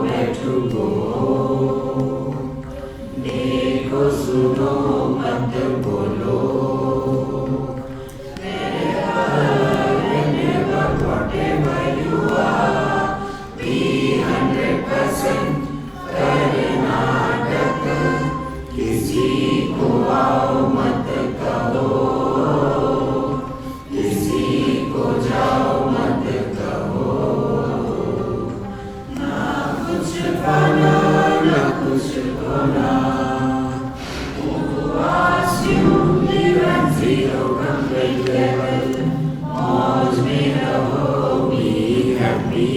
where to go. देखो सुनो मत बोलो. Whenever, whatever you are, be 100% Karnataka. किसी को आओ मत कहो, किसी को जाओ मत कहो. ना कुछ पाना ना कुछ खोना. Who asked you live at zero complete level? मौज में रहो, be happy.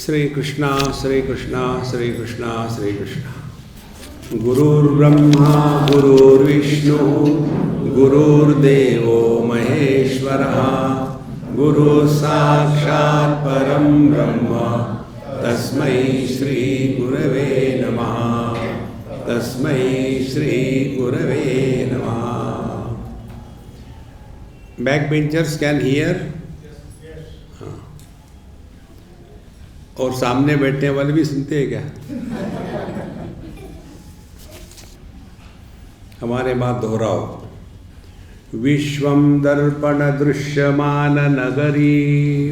श्री कृष्णा श्री कृष्णा श्री कृष्णा श्री कृष्णा. गुरुर्ब्रह्मा गुरुर्विष्णु गुरुर्देवो महेश्वरः. गुरुः साक्षात् परं ब्रह्म तस्मै श्री गुरवे नमः. तस्मै श्री गुरवे नमः. Back benchers can hear. और सामने बैठने वाले भी सुनते हैं क्या? हमारे बात दोहराओ. विश्वं दर्पण दृश्यमान नगरी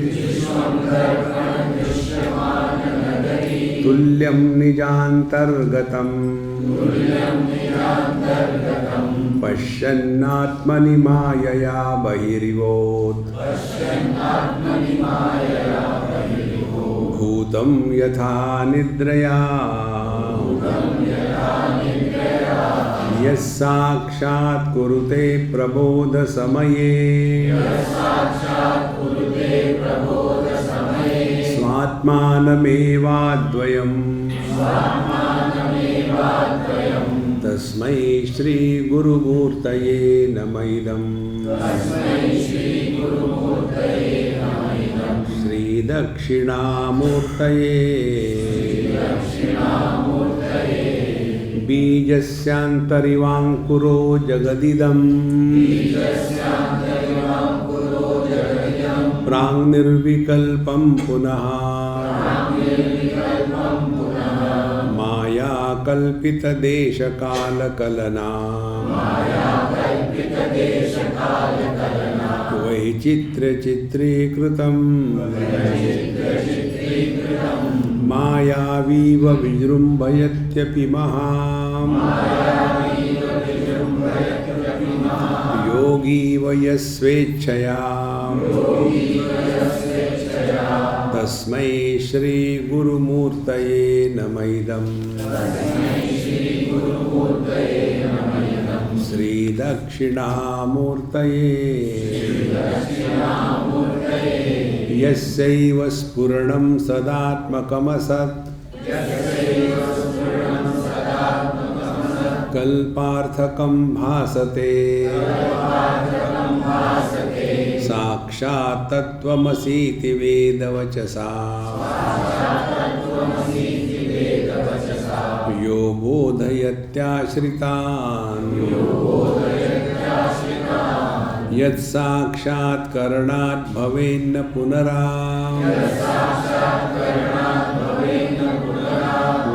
तुल्यं निजान्तर्गतं पश्यन्नात्मनि मायया बहिरिवोत्. भूतं यथा निद्रया यस्साक्षात् कुरुते प्रबोध समये स्वात्मानमेवाद्वयम्. तस्मै श्री गुरुमूर्तये नमः इदम्. श्री दक्षिणामूर्तये बीजस्यान्तरिवाङ्कुरो जगदिदम्. प्राङ्निर्विकल्पं पुनः माया कल्पितदेशकालकलना. वैचित्र्यचित्रीकृतं मायावीव विजृम्भयत्यपि महाम्. योगीव यस्वेच्छया तस्मै श्री गुरुमूर्तये नमः इदम्. श्री दक्षिणामूर्तये यस्यैव स्फुरणं सदात्मकमसत् कल्पार्थकं भासते. साक्षात् तत्त्वमसीति वेदवचसा यो बोधयत्याश्रितान्. यत्साक्षात् करणात् भवेन्न पुनरा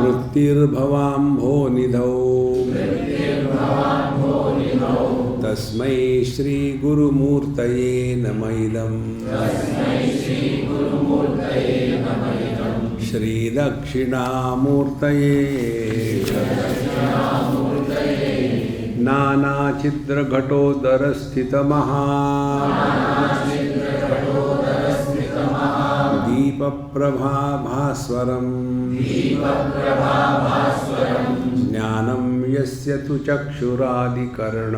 वृत्तिर्भवाम्भोनिधौ. तस्मै श्री गुरुमूर्तये नमः इदम्. श्री दक्षिणामूर्तये नानाचिद्रघटोदरस्थितमहा दीपप्रभाभास्वरम्. ज्ञानं यस्य तु चक्षुरादिकरण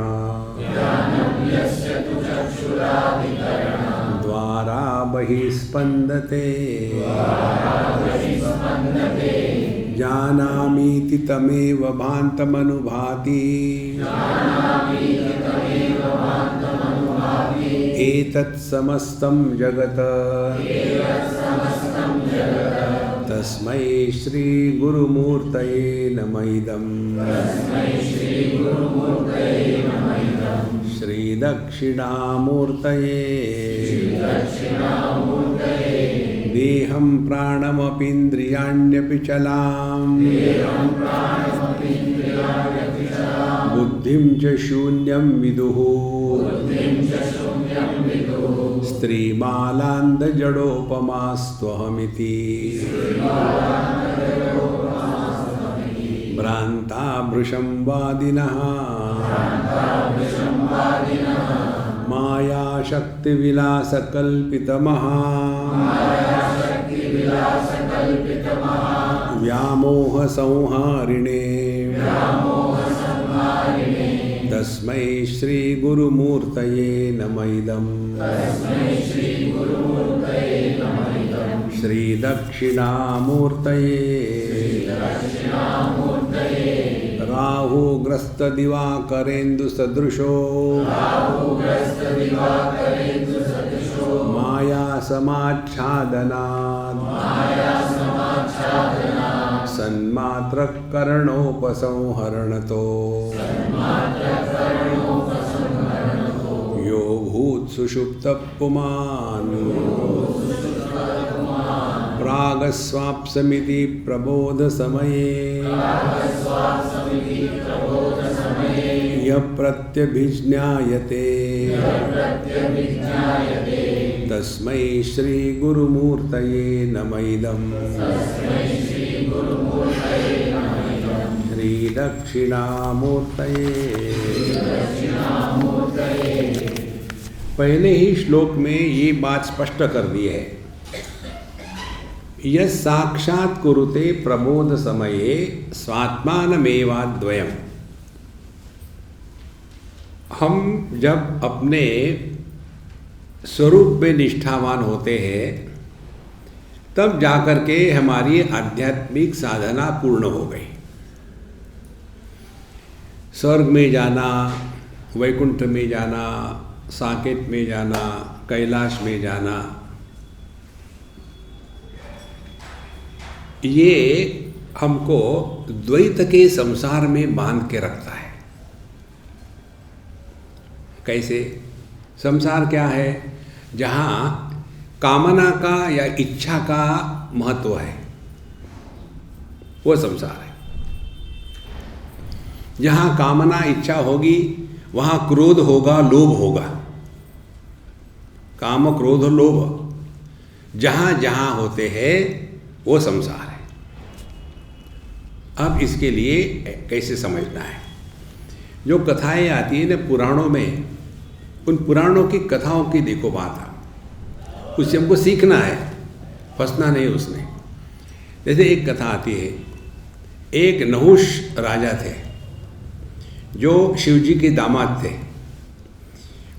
द्वारा बहिस्पन्दते. जानामीति तमेव भान्तमनुभाति. एतत् समस्तं जगत् तस्मै श्री गुरुमूर्तये नमः इदम् श्री दक्षिणामूर्तये देहं प्राणमपीन्द्रियाण्यपि चलाम् बुद्धिं च शून्यं विदुः स्त्रीमालान्दजडोपमास्त्वहमिति भ्रान्ताभृशं वादिनः मायाशक्तिविलासकल्पितमः व्यामोहसंहारिणे तस्मै श्री गुरुमूर्तये नमः इदम् श्री दक्षिणामूर्तये राहुग्रस्तदिवाकरेन्दुसदृशो मायासमाच्छादनात् सन्मात्रकरणोपसंहरणतो यो भूत्सुषुप्तः पुमान् प्रागस्वाप्समिति प्रबोधसमये यः प्रत्यभिज्ञायते तस्मै श्री गुरुमूर्तये नमः इदम् श्री दक्षिणामूर्तये। पहले ही श्लोक में ये बात स्पष्ट कर दी है, यह साक्षात् कुरुते प्रबोध समये स्वात्मानमेवाद्वयम्। हम जब अपने स्वरूप में निष्ठावान होते हैं तब जाकर के हमारी आध्यात्मिक साधना पूर्ण हो गई। स्वर्ग में जाना, वैकुंठ में जाना, साकेत में जाना, कैलाश में जाना, ये हमको द्वैत के संसार में बांध के रखता है। कैसे? संसार क्या है? जहाँ कामना का या इच्छा का महत्व है, वो संसार है। जहाँ कामना इच्छा होगी वहाँ क्रोध होगा, लोभ होगा। काम क्रोध लोभ जहाँ जहाँ होते हैं वो संसार है। अब इसके लिए कैसे समझना है? जो कथाएं आती है ना पुराणों में, उन पुराणों की कथाओं की देखो बात, उससे हमको सीखना है, फंसना नहीं उसने। जैसे एक कथा आती है, एक नहुष राजा थे जो शिवजी के दामाद थे,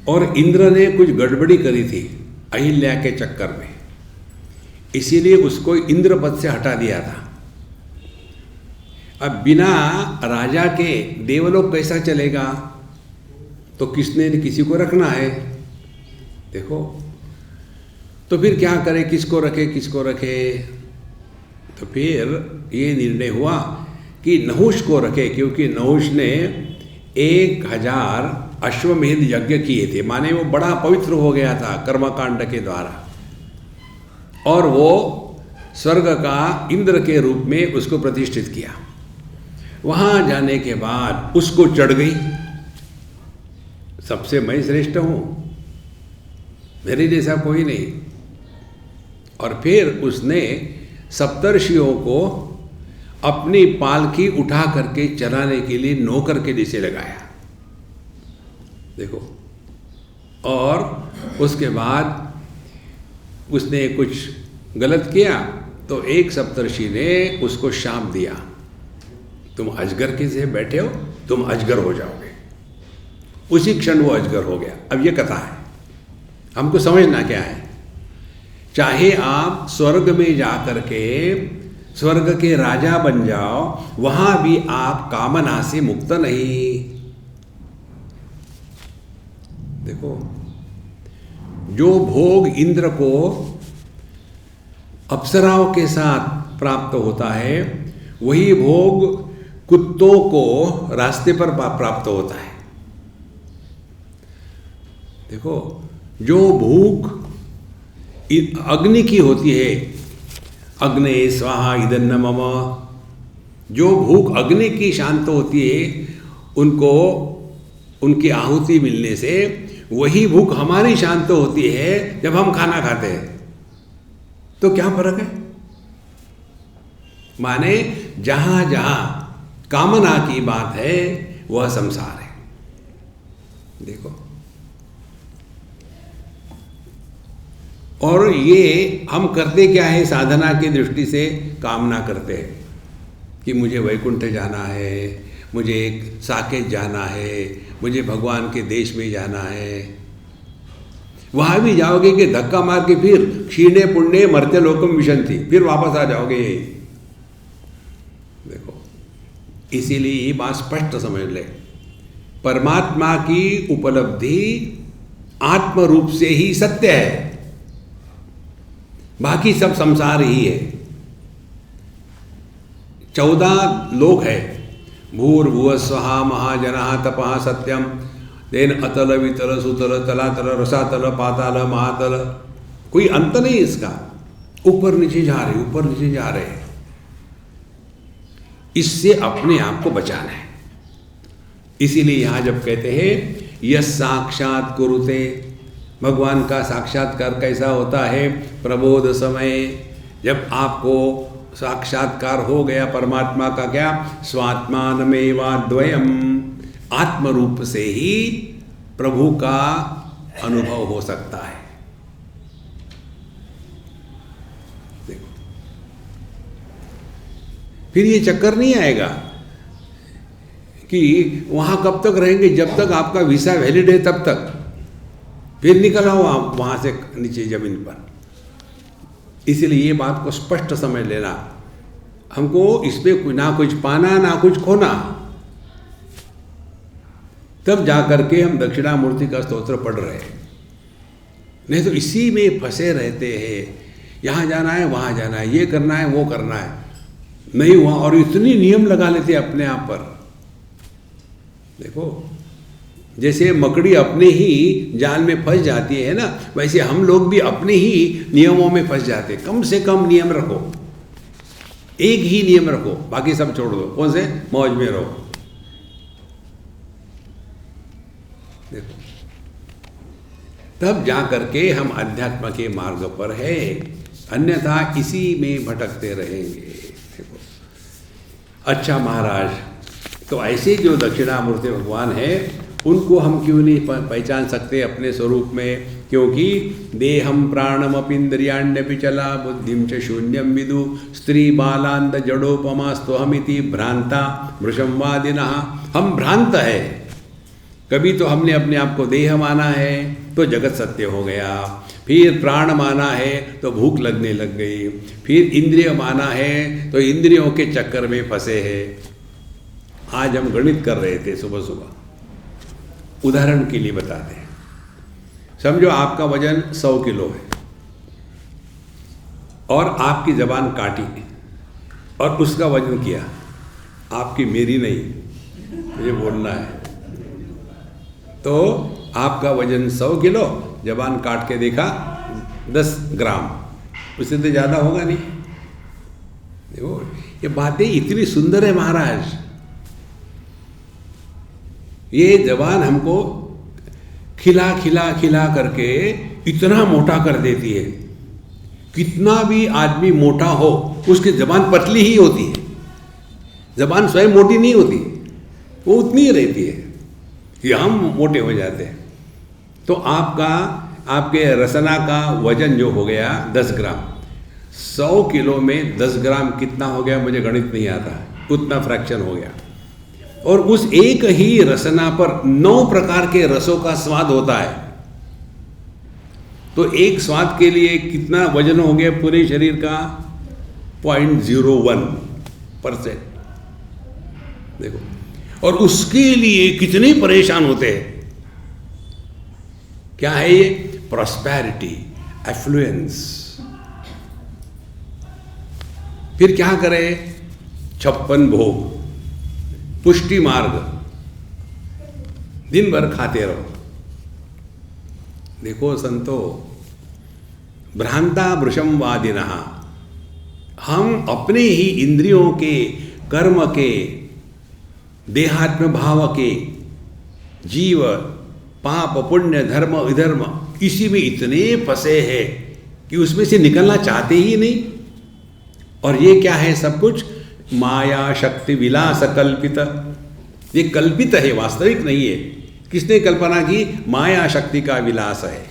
और इंद्र ने कुछ गड़बड़ी करी थी अहिल्या के चक्कर में, इसीलिए उसको इंद्र पद से हटा दिया था। अब बिना राजा के देवलोक कैसा चलेगा? तो किसने किसी को रखना है। देखो, तो फिर क्या करे, किसको रखे किसको रखे? तो फिर ये निर्णय हुआ कि नहुष को रखे, क्योंकि नहुष ने 1000 अश्वमेध यज्ञ किए थे, माने वो बड़ा पवित्र हो गया था कर्मकांड के द्वारा, और वो स्वर्ग का इंद्र के रूप में उसको प्रतिष्ठित किया। वहाँ जाने के बाद उसको चढ़ गई, सबसे मैं श्रेष्ठ हूँ, मेरे जैसा कोई नहीं। और फिर उसने सप्तर्षियों को अपनी पालकी उठा करके चलाने के लिए नौकर के जैसे लगाया। देखो, और उसके बाद उसने कुछ गलत किया तो एक सप्तर्षि ने उसको शाप दिया, तुम अजगर के से बैठे हो, तुम अजगर हो जाओगे। उसी क्षण वो अजगर हो गया। अब ये कथा है, हमको समझना क्या है। चाहे आप स्वर्ग में जाकर के स्वर्ग के राजा बन जाओ, वहां भी आप कामना से मुक्त नहीं। देखो, जो भोग इंद्र को अप्सराओं के साथ प्राप्त होता है, वही भोग कुत्तों को रास्ते पर प्राप्त होता है। देखो, जो भूख अग्नि की होती है, अग्ने स्वाहा इदन्न मम, जो भूख अग्नि की शांत होती है, उनको उनकी आहुति मिलने से वही भूख हमारी शांत होती है जब हम खाना खाते हैं। तो क्या फर्क है? माने जहां जहां कामना की बात है वह संसार है। देखो, और ये हम करते क्या है? साधना की दृष्टि से कामना करते हैं कि मुझे वैकुंठ जाना है, मुझे साकेत जाना है, मुझे भगवान के देश में जाना है। वहाँ भी जाओगे कि धक्का मार के फिर क्षीणे पुण्य मर्त्य लोकम विशंति, फिर वापस आ जाओगे। देखो, इसीलिए ये बात स्पष्ट समझ ले, परमात्मा की उपलब्धि आत्म रूप से ही सत्य है, बाकी सब संसार ही है। 14 लोक है, भूर्भुवः स्वः महाजनः तपः सत्यम, देन अतल वितल सुतल तलातल रसातल पाताल महातल, कोई अंत नहीं इसका। ऊपर नीचे जा रहे, ऊपर नीचे जा रहे। इससे अपने आप को बचाना है। इसीलिए यहां जब कहते हैं यस साक्षात कुरुते, भगवान का साक्षात्कार कैसा होता है? प्रबोध समय, जब आपको साक्षात्कार हो गया परमात्मा का, क्या? स्वात्मानमेवाद्वयम्, आत्म रूप से ही प्रभु का अनुभव हो सकता है। देखो, फिर ये चक्कर नहीं आएगा कि वहां कब तक रहेंगे, जब तक आपका वीसा वैलिड है तब तक, फिर निकल आओ आप वहां से नीचे जमीन पर। इसलिए ये बात को स्पष्ट समझ लेना, हमको इसमें ना कुछ पाना ना कुछ खोना, तब जाकर के हम दक्षिणामूर्ति का स्तोत्र पढ़ रहे हैं। नहीं तो इसी में फंसे रहते हैं, यहाँ जाना है वहाँ जाना है, ये करना है वो करना है, नहीं हुआ, और इतनी नियम लगा लेते हैं अपने आप पर। देखो, जैसे मकड़ी अपने ही जाल में फंस जाती है ना, वैसे हम लोग भी अपने ही नियमों में फंस जाते हैं। कम से कम नियम रखो, एक ही नियम रखो, बाकी सब छोड़ दो। कौन से? मौज में रहो। देखो, तब जा करके हम अध्यात्म के मार्ग पर है, अन्यथा इसी में भटकते रहेंगे। देखो, अच्छा महाराज, तो ऐसे जो दक्षिणामूर्ति भगवान है उनको हम क्यों नहीं पहचान सकते अपने स्वरूप में? क्योंकि देहम प्राणमपीन्द्रियाण्यपि चला बुद्धिम च शून्यम विदु स्त्री बालांद जड़ोपमास्तोहमिति भ्रांता मृषमवादिनः। हम भ्रांत है। कभी तो हमने अपने आप को देह माना है तो जगत सत्य हो गया, फिर प्राण माना है तो भूख लगने लग गई, फिर इंद्रिय माना है तो इंद्रियों के चक्कर में फंसे हैं। आज हम गणित कर रहे थे सुबह सुबह, उदाहरण के लिए बताते हैं। समझो आपका वजन 100 किलो है और आपकी जबान काटी और उसका वजन किया, आपकी मेरी नहीं, मुझे बोलना है। तो आपका वजन 100 किलो, जबान काट के देखा 10 ग्राम, उससे तो ज़्यादा होगा नहीं। देखो, ये बातें इतनी सुंदर है महाराज। ये जबान हमको खिला खिला खिला करके इतना मोटा कर देती है। कितना भी आदमी मोटा हो, उसकी जबान पतली ही होती है, जबान स्वयं मोटी नहीं होती, वो उतनी ही रहती है। ये हम मोटे हो जाते हैं। तो आपके रसना का वजन जो हो गया 10 ग्राम, 100 किलो में 10 ग्राम कितना हो गया? मुझे गणित नहीं आता, उतना फ्रैक्शन हो गया। और उस एक ही रसना पर 9 प्रकार के रसों का स्वाद होता है। तो एक स्वाद के लिए कितना वजन हो गया पूरे शरीर का? 0.01%। देखो, और उसके लिए कितने परेशान होते हैं। क्या है ये? Prosperity, affluence. फिर क्या करें? 56 भोग, पुष्टि मार्ग, दिन भर खाते रहो। देखो संतो, भ्रांता वृषमवादिनः, हम अपने ही इंद्रियों के, कर्म के, देहात्म भाव के, जीव, पाप, पुण्य, धर्म, विधर्म, इसी में इतने फंसे हैं कि उसमें से निकलना चाहते ही नहीं। और ये क्या है? सब कुछ माया शक्ति विलास कल्पित। ये कल्पित है, वास्तविक नहीं है। किसने कल्पना की? माया शक्ति का विलास है।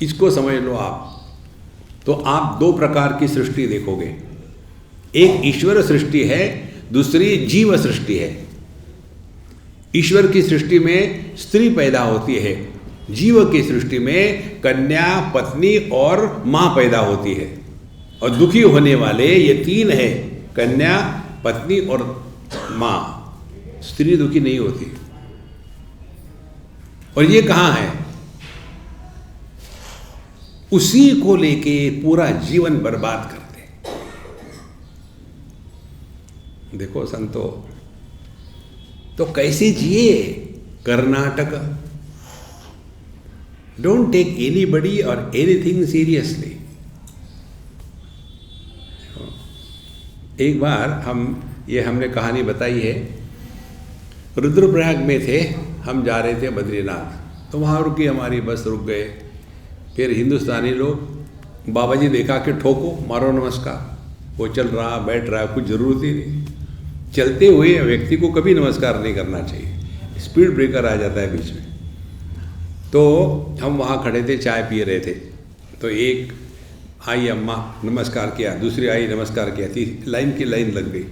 इसको समझ लो आप। तो आप 2 प्रकार की सृष्टि देखोगे, एक ईश्वर सृष्टि है, दूसरी जीव सृष्टि है। ईश्वर की सृष्टि में स्त्री पैदा होती है, जीव की सृष्टि में कन्या, पत्नी और माँ पैदा होती है। और दुखी होने वाले ये 3 है, कन्या, पत्नी और माँ। स्त्री दुखी नहीं होती। और ये कहाँ है? उसी को लेके पूरा जीवन बर्बाद करते। देखो संतो, तो कैसे जिए? कर्नाटक। डोंट टेक एनीबडी और एनीथिंग सीरियसली। एक बार हमने कहानी बताई है। रुद्रप्रयाग में थे, हम जा रहे थे बद्रीनाथ, तो वहाँ रुकी हमारी बस, रुक गए। फिर हिंदुस्तानी लोग, बाबा जी देखा कि ठोको, मारो नमस्कार। वो चल रहा, बैठ रहा, कुछ ज़रूरत ही नहीं। चलते हुए व्यक्ति को कभी नमस्कार नहीं करना चाहिए, स्पीड ब्रेकर आ जाता है बीच में। तो हम वहाँ खड़े थे, चाय पी रहे थे। तो एक आई अम्मा, नमस्कार किया, दूसरी आई, नमस्कार किया, लाइन की लाइन लग गई।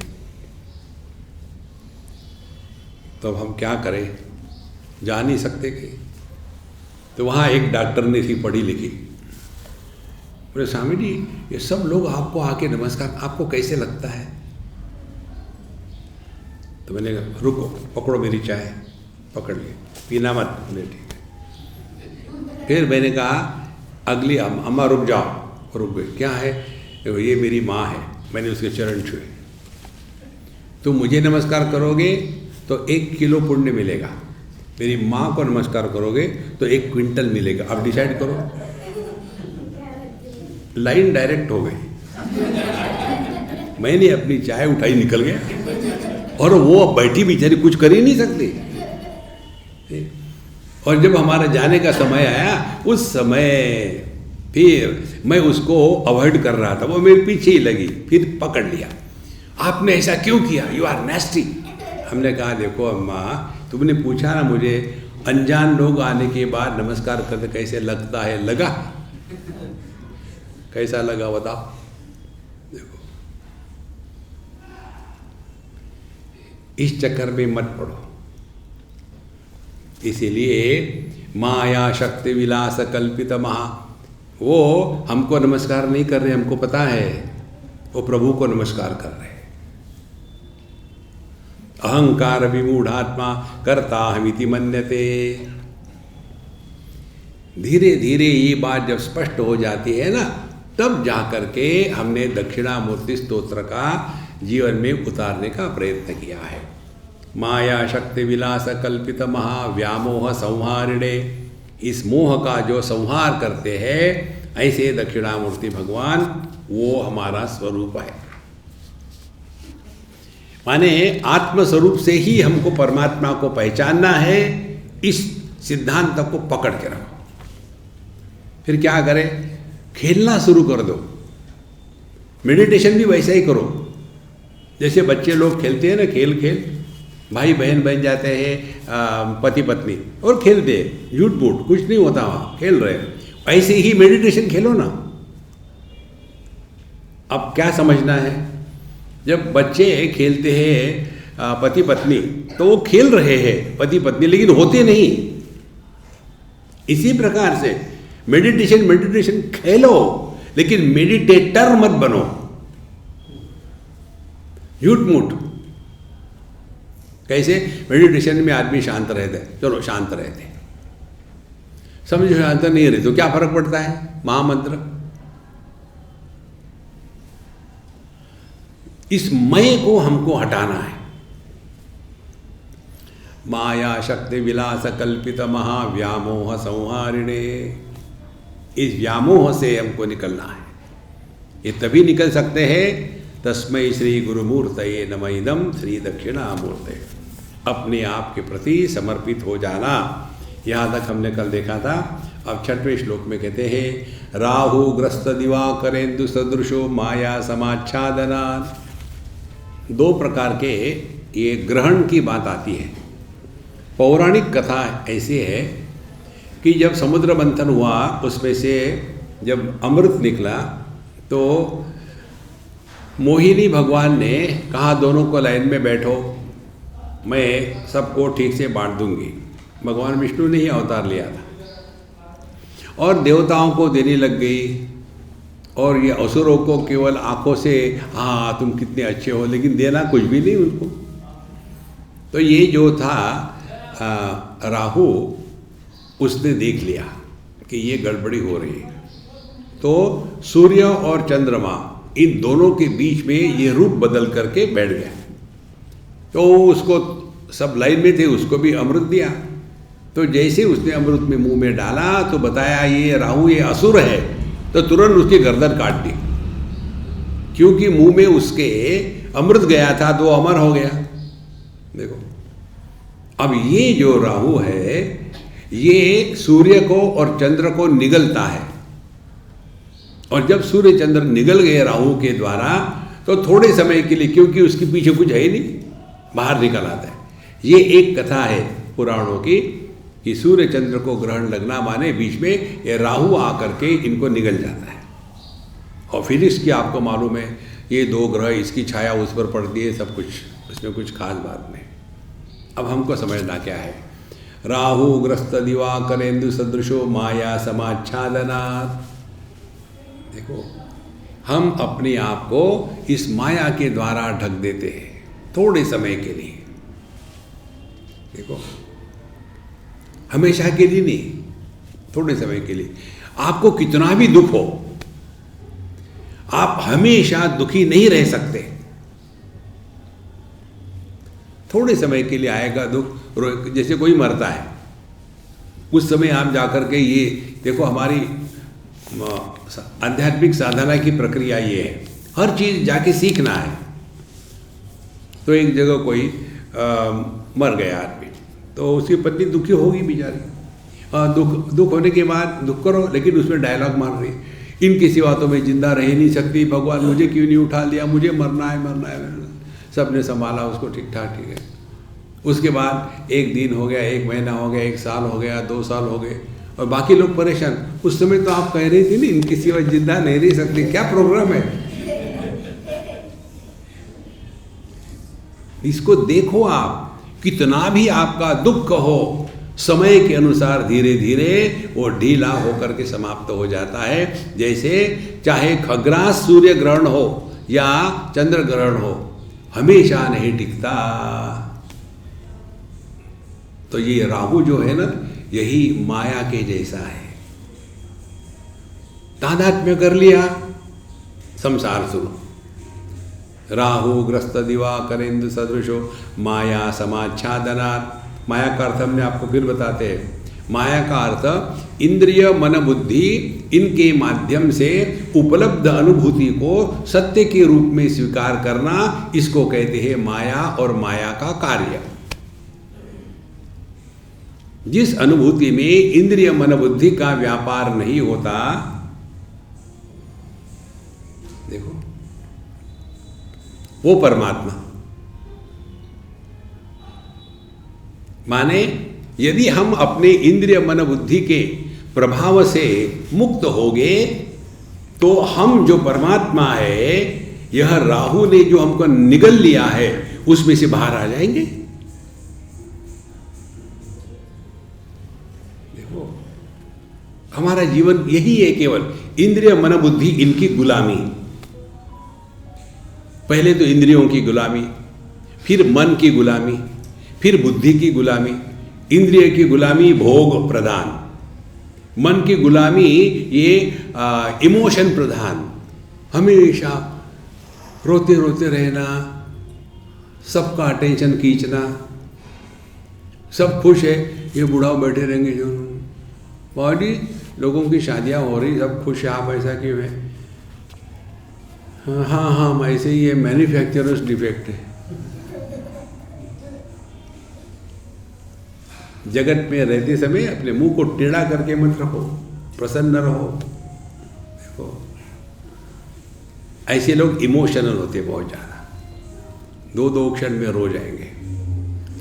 तो अब हम क्या करें, जा नहीं सकते कहीं। तो वहाँ एक डॉक्टर ने थी, पढ़ी लिखी, बोले स्वामी जी ये सब लोग आपको आके नमस्कार, आपको कैसे लगता है? तो मैंने कहा रुको, पकड़ो मेरी चाय, पकड़ ली, पीना मत। बोले ठीक है। फिर मैंने कहा अगली अम्मा रुक जाओ, रुक गई। क्या है? ये मेरी माँ है, मैंने उसके चरण छुए। तो मुझे नमस्कार करोगे तो 1 किलो पुण्य मिलेगा, मेरी माँ को नमस्कार करोगे तो 1 क्विंटल मिलेगा। अब डिसाइड करो। लाइन डायरेक्ट हो गई। मैंने अपनी चाय उठाई, निकल गया। और वो अब बैठी बेचारी, कुछ कर ही नहीं सकती। और जब हमारा जाने का समय आया, उस समय फिर मैं उसको अवॉइड कर रहा था, वो मेरे पीछे ही लगी, फिर पकड़ लिया। आपने ऐसा क्यों किया? You are नेस्टी। हमने कहा देखो अम्मा, तुमने पूछा ना मुझे, अनजान लोग आने के बाद नमस्कार करते कैसे लगता है? लगा? कैसा लगा बताओ? देखो, इस चक्कर में मत पड़ो। इसीलिए माया शक्ति विलास कल्पित महा, वो हमको नमस्कार नहीं कर रहे, हमको पता है, वो प्रभु को नमस्कार कर रहे हैं। अहंकार विमूढ़ात्मा कर्ता हमिति मन्यते। धीरे धीरे ये बात जब स्पष्ट हो जाती है ना, तब जाकर के हमने दक्षिणामूर्ति स्तोत्र का जीवन में उतारने का प्रयत्न किया है। माया शक्ति विलास कल्पित महाव्यामोह संहारिणे, इस मोह का जो संहार करते हैं, ऐसे दक्षिणामूर्ति भगवान, वो हमारा स्वरूप है। माने आत्मस्वरूप से ही हमको परमात्मा को पहचानना है। इस सिद्धांत को पकड़ के रखो। फिर क्या करें? खेलना शुरू कर दो। मेडिटेशन भी वैसा ही करो जैसे बच्चे लोग खेलते हैं ना, खेल भाई बहन बन जाते हैं, पति पत्नी, और खेलते हैं, झूठ मूठ कुछ नहीं होता, वहाँ खेल रहे हैं। ऐसे ही मेडिटेशन खेलो ना। अब क्या समझना है, जब बच्चे खेलते हैं पति पत्नी, तो वो खेल रहे हैं पति पत्नी, लेकिन होते नहीं। इसी प्रकार से मेडिटेशन खेलो, लेकिन मेडिटेटर मत बनो, झूठ मूठ। कैसे? मेडिटेशन में आदमी शांत रहता है, चलो शांत रहते, समझो शांत नहीं रहे तो क्या फर्क पड़ता है? महामंत्र इस मय को हमको हटाना है। माया शक्ति विलास कल्पित महाव्यामोह संहारिणे, इस व्यामोह से हमको निकलना है। ये तभी निकल सकते हैं, तस्मै श्री गुरुमूर्तये नमः इदं श्री दक्षिणामूर्ते, अपने आप के प्रति समर्पित हो जाना। यहाँ तक हमने कल देखा था। अब 6वें श्लोक में कहते हैं राहु ग्रस्त दिवाकरेन्दु सदृशो माया समाच्छादनात्। 2 प्रकार के ये ग्रहण की बात आती है। पौराणिक कथा ऐसी है कि जब समुद्र मंथन हुआ, उसमें से जब अमृत निकला तो मोहिनी भगवान ने कहा दोनों को लाइन में बैठो, मैं सबको ठीक से बांट दूंगी। भगवान विष्णु ने ही अवतार लिया था और देवताओं को देने लग गई, और ये असुरों को केवल आंखों से हाँ तुम कितने अच्छे हो, लेकिन देना कुछ भी नहीं उनको। तो ये जो था राहु, उसने देख लिया कि ये गड़बड़ी हो रही है, तो सूर्य और चंद्रमा इन दोनों के बीच में ये रूप बदल करके बैठ गया। तो उसको सब लाइन में थे, उसको भी अमृत दिया। तो जैसे उसने अमृत में मुंह में डाला तो बताया ये राहु ये असुर है, तो तुरंत उसकी गर्दन काट दी, क्योंकि मुंह में उसके अमृत गया था तो अमर हो गया। देखो अब ये जो राहु है ये सूर्य को और चंद्र को निगलता है, और जब सूर्य चंद्र निगल गए राहु के द्वारा तो थोड़े समय के लिए, क्योंकि उसके पीछे कुछ है ही नहीं, बाहर निकल आता है। ये एक कथा है पुराणों की कि सूर्य चंद्र को ग्रहण लगना माने बीच में ये राहु आकर के इनको निगल जाता है। और फिर इसकी आपको मालूम है ये 2 ग्रह, इसकी छाया उस पर पड़ती है, सब कुछ, उसमें कुछ खास बात नहीं। अब हमको समझना क्या है, राहु ग्रस्त दिवाकरेन्दु सदृशो माया समाच्छादनात्। देखो हम अपने आप को इस माया के द्वारा ढक देते हैं थोड़े समय के लिए। देखो हमेशा के लिए नहीं, थोड़े समय के लिए। आपको कितना भी दुख हो, आप हमेशा दुखी नहीं रह सकते। थोड़े समय के लिए आएगा दुख, जैसे कोई मरता है, उस समय आप जाकर के ये देखो, हमारी आध्यात्मिक साधना की प्रक्रिया ये है, हर चीज़ जाके सीखना है। तो एक जगह कोई मर गया आदमी, तो उसकी पत्नी दुखी होगी बेचारी। दुख होने के बाद दुख करो, लेकिन उसमें डायलॉग मार रही, इनकी सिवा तो मैं जिंदा रह नहीं सकती, भगवान मुझे क्यों नहीं उठा लिया, मुझे मरना है मरना है। सब ने संभाला उसको ठीक ठाक, ठीक है। उसके बाद 1 दिन हो गया, 1 महीना हो गया, 1 साल हो गया, 2 साल हो गए, और बाकी लोग परेशान। उस समय तो आप कह रही थी ना इनकी सिवा जिंदा नहीं रह सकती, क्या प्रोग्राम है? इसको देखो आप, कितना भी आपका दुख हो, समय के अनुसार धीरे धीरे वो ढीला होकर के समाप्त हो जाता है। जैसे चाहे खग्रास सूर्य ग्रहण हो या चंद्र ग्रहण हो, हमेशा नहीं टिकता। तो ये राहु जो है ना, यही माया के जैसा है। तादात्म्य कर लिया, संसार सुनो। राहु ग्रस्त दिवाकरेन्दु सदृशो माया समाच्छादनात्। माया का अर्थ हमने आपको फिर बताते हैं। माया का अर्थ इंद्रिय मन बुद्धि, इनके माध्यम से उपलब्ध अनुभूति को सत्य के रूप में स्वीकार करना, इसको कहते हैं माया और माया का कार्य। जिस अनुभूति में इंद्रिय मन बुद्धि का व्यापार नहीं होता, देखो वो परमात्मा। माने यदि हम अपने इंद्रिय मन बुद्धि के प्रभाव से मुक्त हो गए, तो हम जो परमात्मा है, यह राहु ने जो हमको निगल लिया है, उसमें से बाहर आ जाएंगे। देखो हमारा जीवन यही है, केवल इंद्रिय मन बुद्धि इनकी गुलामी। पहले तो इंद्रियों की गुलामी, फिर मन की गुलामी, फिर बुद्धि की गुलामी। इंद्रिय की गुलामी भोग प्रधान, मन की गुलामी ये इमोशन प्रधान, हमेशा रोते रोते रहना, सबका अटेंशन खींचना, सब खुश है, ये बूढ़ा बैठे रहेंगे जो बॉडी, लोगों की शादियां हो रही, सब खुश है, आप ऐसा क्यों है? हाँ हाँ ऐसे ही, ये मैन्युफैक्चरर्स डिफेक्ट है। जगत में रहते समय अपने मुंह को टेढ़ा करके मत रखो, प्रसन्न रहो। देखो ऐसे लोग इमोशनल होते बहुत ज़्यादा, दो क्षण में रो जाएंगे।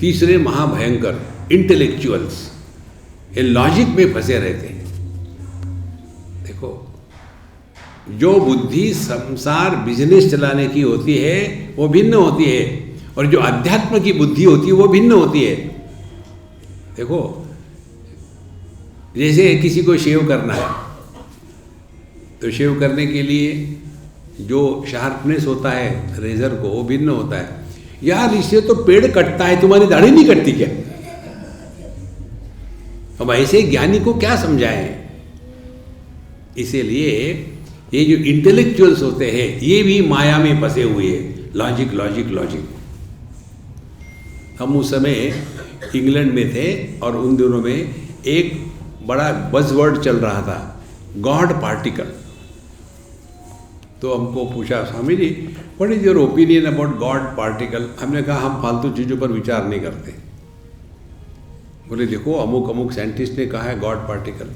तीसरे महाभयंकर इंटेलेक्चुअल्स, ये लॉजिक में फंसे रहते हैं। देखो जो बुद्धि संसार बिजनेस चलाने की होती है वो भिन्न होती है, और जो अध्यात्म की बुद्धि होती है वो भिन्न होती है। देखो जैसे किसी को शेव करना है, तो शेव करने के लिए जो शार्पनेस होता है रेजर को, वो भिन्न होता है। यार इससे तो पेड़ कटता है, तुम्हारी दाढ़ी नहीं कटती क्या? अब ऐसे ज्ञानी को क्या समझाएं? इसीलिए ये जो इंटेलेक्चुअल्स होते हैं ये भी माया में फंसे हुए हैं, लॉजिक लॉजिक लॉजिक। हम उस समय इंग्लैंड में थे और उन दिनों में एक बड़ा बज़वर्ड चल रहा था, गॉड पार्टिकल। तो हमको पूछा, Swami ji what is your opinion about God particle? हमने कहा हम फालतू चीज़ों पर विचार नहीं करते। बोले देखो अमुक अमुक साइंटिस्ट ने कहा है गॉड पार्टिकल।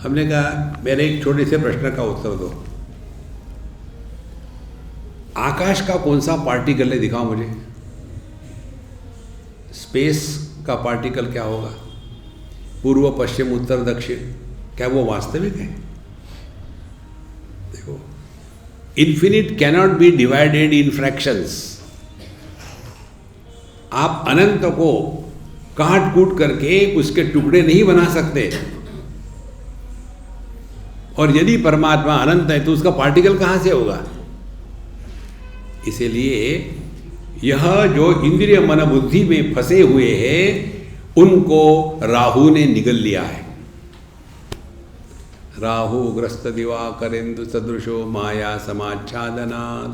हमने कहा मेरे एक छोटे से प्रश्न का उत्तर दो, आकाश का कौन सा पार्टिकल है दिखाओ मुझे। स्पेस का पार्टिकल क्या होगा? पूर्व पश्चिम उत्तर दक्षिण, क्या वो वास्तविक है? देखो infinite cannot be divided in fractions. आप अनंत को काट कूट करके उसके टुकड़े नहीं बना सकते, और यदि परमात्मा अनंत है तो उसका पार्टिकल कहां से होगा? इसीलिए यह जो इंद्रिय मन बुद्धि में फंसे हुए हैं उनको राहु ने निगल लिया है। राहु ग्रस्त दिवाकरेंदु सदृशो माया समाच्छादनात्।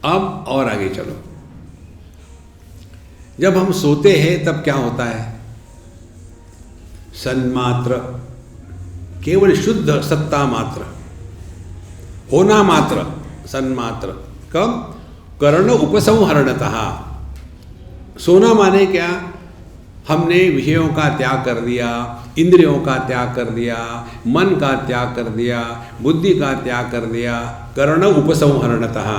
अब और आगे चलो, जब हम सोते हैं तब क्या होता है? सन्मात्र, केवल शुद्ध सत्ता मात्र, होना मात्र, सन्मात्र। कब? कर्ण उपसंहरणतः। सोना माने क्या? हमने विषयों का त्याग कर दिया, इंद्रियों का त्याग कर दिया, मन का त्याग कर दिया, बुद्धि का त्याग कर दिया। कर्ण उपसंहरणतः।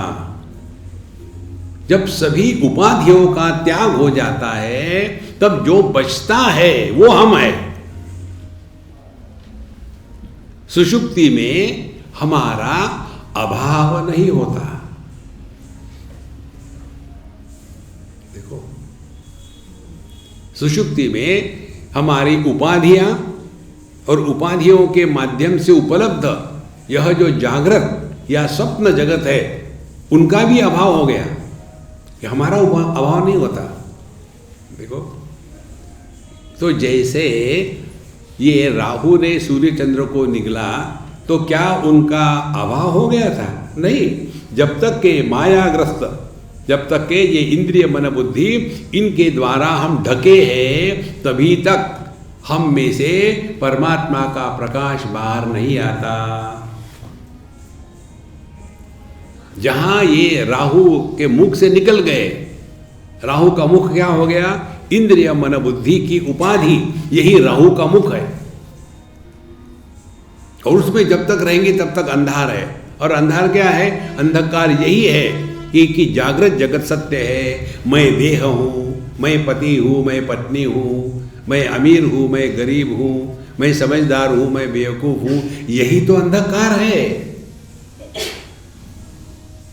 जब सभी उपाधियों का त्याग हो जाता है तब जो बचता है वो हम है। सुषुप्ति में हमारा अभाव नहीं होता। देखो सुषुप्ति में हमारी उपाधियां और उपाधियों के माध्यम से उपलब्ध यह जो जागृत या स्वप्न जगत है उनका भी अभाव हो गया, कि हमारा अभाव नहीं होता। देखो तो जैसे ये राहु ने सूर्य चंद्र को निगला तो क्या उनका अभाव हो गया था? नहीं। जब तक के मायाग्रस्त, जब तक के ये इंद्रिय मन बुद्धि इनके द्वारा हम ढके हैं तभी तक हम में से परमात्मा का प्रकाश बाहर नहीं आता। जहां ये राहु के मुख से निकल गए, राहु का मुख क्या हो गया? इंद्रिय मन बुद्धि की उपाधि, यही राहु का मुख है। और उसमें जब तक रहेंगे तब तक अंधार है। और अंधार क्या है? अंधकार यही है कि जागृत जगत सत्य है। मैं देह हूं, मैं पति हूं, मैं पत्नी हूं, मैं अमीर हूं, मैं गरीब हूं, मैं समझदार हूं, मैं बेवकूफ हूं, यही तो अंधकार है।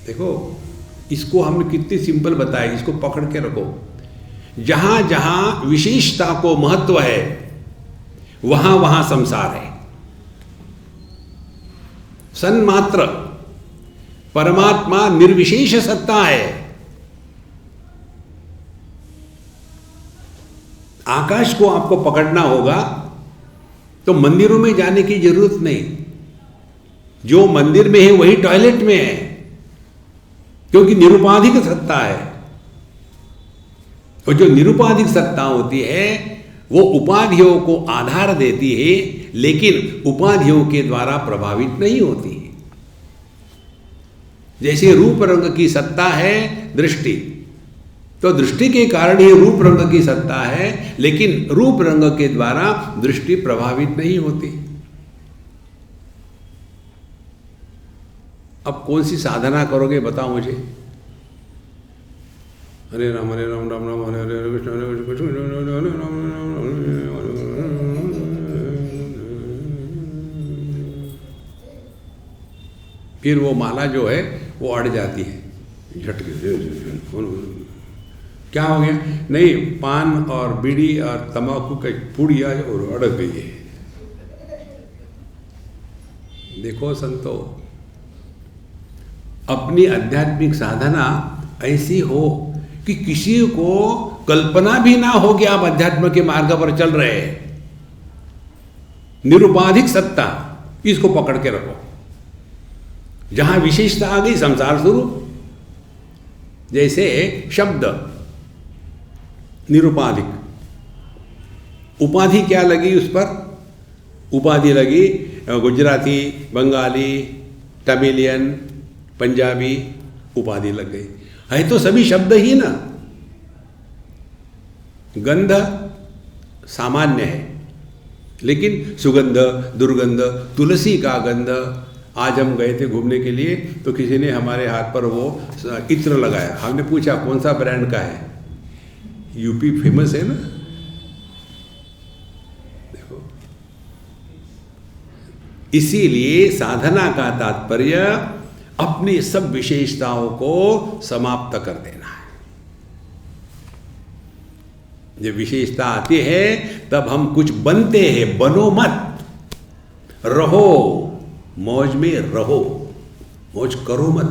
देखो इसको हमने कितनी सिंपल बताया, इसको पकड़ के रखो। जहां जहां विशेषता को महत्व है वहां वहां संसार है। सन्मात्र परमात्मा निर्विशेष सत्ता है। आकाश को आपको पकड़ना होगा तो मंदिरों में जाने की जरूरत नहीं। जो मंदिर में है वही टॉयलेट में है, क्योंकि निरुपाधिक सत्ता है। और जो निरुपाधिक सत्ता होती है वो उपाधियों को आधार देती है, लेकिन उपाधियों के द्वारा प्रभावित नहीं होती है। जैसे रूप रंग की सत्ता है दृष्टि, तो दृष्टि के कारण ही रूप रंग की सत्ता है, लेकिन रूप रंग के द्वारा दृष्टि प्रभावित नहीं होती। अब कौन सी साधना करोगे बताओ मुझे। हरे राम राम राम हरे हरे कृष्ण हरे कृष्ण हरे राम फिर वो माला जो है वो अड़ जाती है झटके। क्या हो गया? नहीं, पान और बीड़ी और तंबाकू का पुड़िया और अड़क गई है। देखो संतो, अपनी आध्यात्मिक साधना ऐसी हो कि किसी को कल्पना भी ना हो कि आप अध्यात्म के मार्ग पर चल रहे हैं। निरुपाधिक सत्ता, इसको पकड़ के रखो। जहां विशेषता आ गई संसार शुरू। जैसे शब्द निरुपाधिक, उपाधि क्या लगी उस पर? उपाधि लगी गुजराती, बंगाली, तमिलियन, पंजाबी, उपाधि लग गई। है तो सभी शब्द ही ना। गंध सामान्य है, लेकिन सुगंध, दुर्गंध, तुलसी का गंध। आज हम गए थे घूमने के लिए, तो किसी ने हमारे हाथ पर वो इत्र लगाया। हमने पूछा कौन सा ब्रांड का है? यूपी फेमस है ना। देखो, इसीलिए साधना का तात्पर्य अपनी सब विशेषताओं को समाप्त कर देना है। जब विशेषता आती है तब हम कुछ बनते हैं। बनो मत, रहो मौज में, रहो मौज करो मत।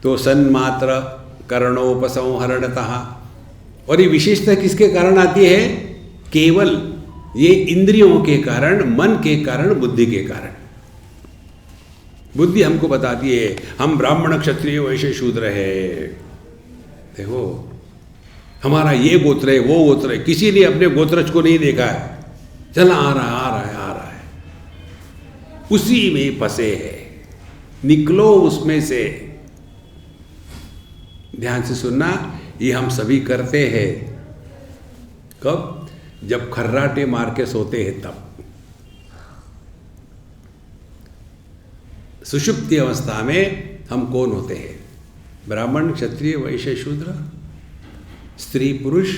तो सन्मात्र करणोपसंहरणतः, और ये विशेषता किसके कारण आती है? केवल ये इंद्रियों के कारण, मन के कारण, बुद्धि के कारण। बुद्धि हमको बताती है हम ब्राह्मण, क्षत्रिय, वैश्य, शूद्र है। देखो, हमारा ये गोत्र है, वो गोत्र है। किसी ने अपने गोत्रज को नहीं देखा है। चला आ रहा है, आ रहा है, आ रहा है, उसी में फंसे है। निकलो उसमें से। ध्यान से सुनना, ये हम सभी करते हैं। कब? जब खर्राटे मार के सोते हैं तब। सुषुप्ति अवस्था में हम कौन होते हैं? ब्राह्मण, क्षत्रिय, वैश्य, शूद्र, स्त्री, पुरुष,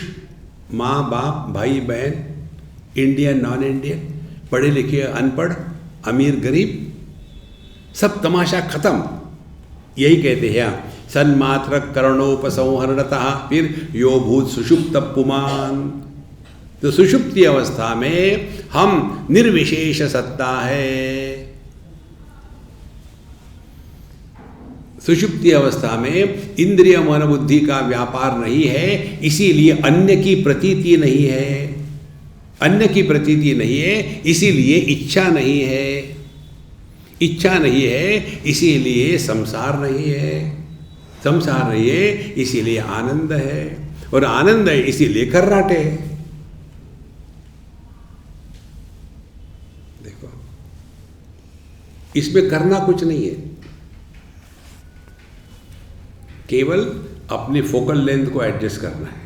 माँ बाप, भाई बहन, इंडियन, नॉन इंडियन, पढ़े लिखे, अनपढ़, अमीर, गरीब, सब तमाशा खत्म। यही कहते हैं सन्मात्र करणोपसंहरणतः। फिर यो भूत सुषुप्त पुमान। तो सुषुप्ति अवस्था में हम निर्विशेष सत्ता है। सुषुप्ति अवस्था में इंद्रिय मन बुद्धि का व्यापार नहीं है, इसीलिए अन्य की प्रतीति नहीं है। अन्य की प्रतीति नहीं है, इसीलिए इच्छा नहीं है। इच्छा नहीं है, इसीलिए संसार नहीं है। संसार नहीं है, इसीलिए आनंद है। और आनंद है, इसीलिए खर्राटे है। देखो, इसमें करना कुछ नहीं है, केवल अपनी फोकल लेंथ को एडजस्ट करना है।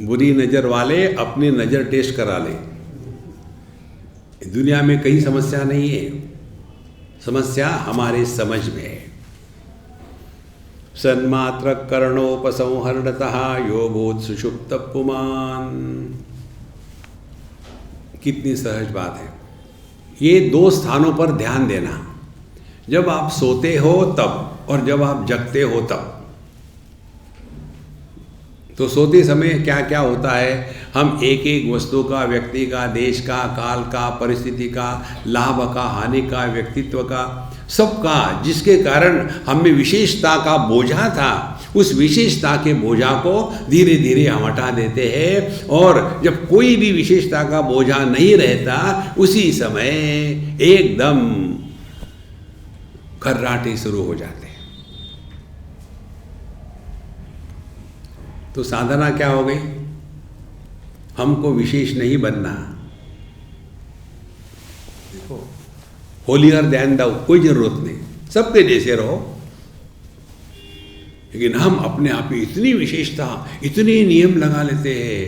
बुरी नजर वाले अपनी नजर टेस्ट करा ले। दुनिया में कहीं समस्या नहीं है, समस्या हमारे समझ में है। सन्मात्र करणोपसंहरणतः यो भूत सुषुप्त पुमान। कितनी सहज बात है। ये दो स्थानों पर ध्यान देना, जब आप सोते हो तब और जब आप जगते हो तब। तो सोते समय क्या क्या होता है? हम एक एक वस्तु का, व्यक्ति का, देश का, काल का, परिस्थिति का, लाभ का, हानि का, व्यक्तित्व का, सबका, जिसके कारण हमें विशेषता का बोझा था, उस विशेषता के बोझा को धीरे धीरे हम हटा देते हैं, और जब कोई भी विशेषता का बोझा नहीं रहता उसी समय एकदम खर्राटे शुरू हो जाते हैं। तो साधना क्या हो गई? हमको विशेष नहीं बनना, देखो होलियर देन दाउ, कोई जरूरत नहीं, सबके जैसे रहो, लेकिन हम अपने आप में इतनी विशेषता, इतने नियम लगा लेते हैं।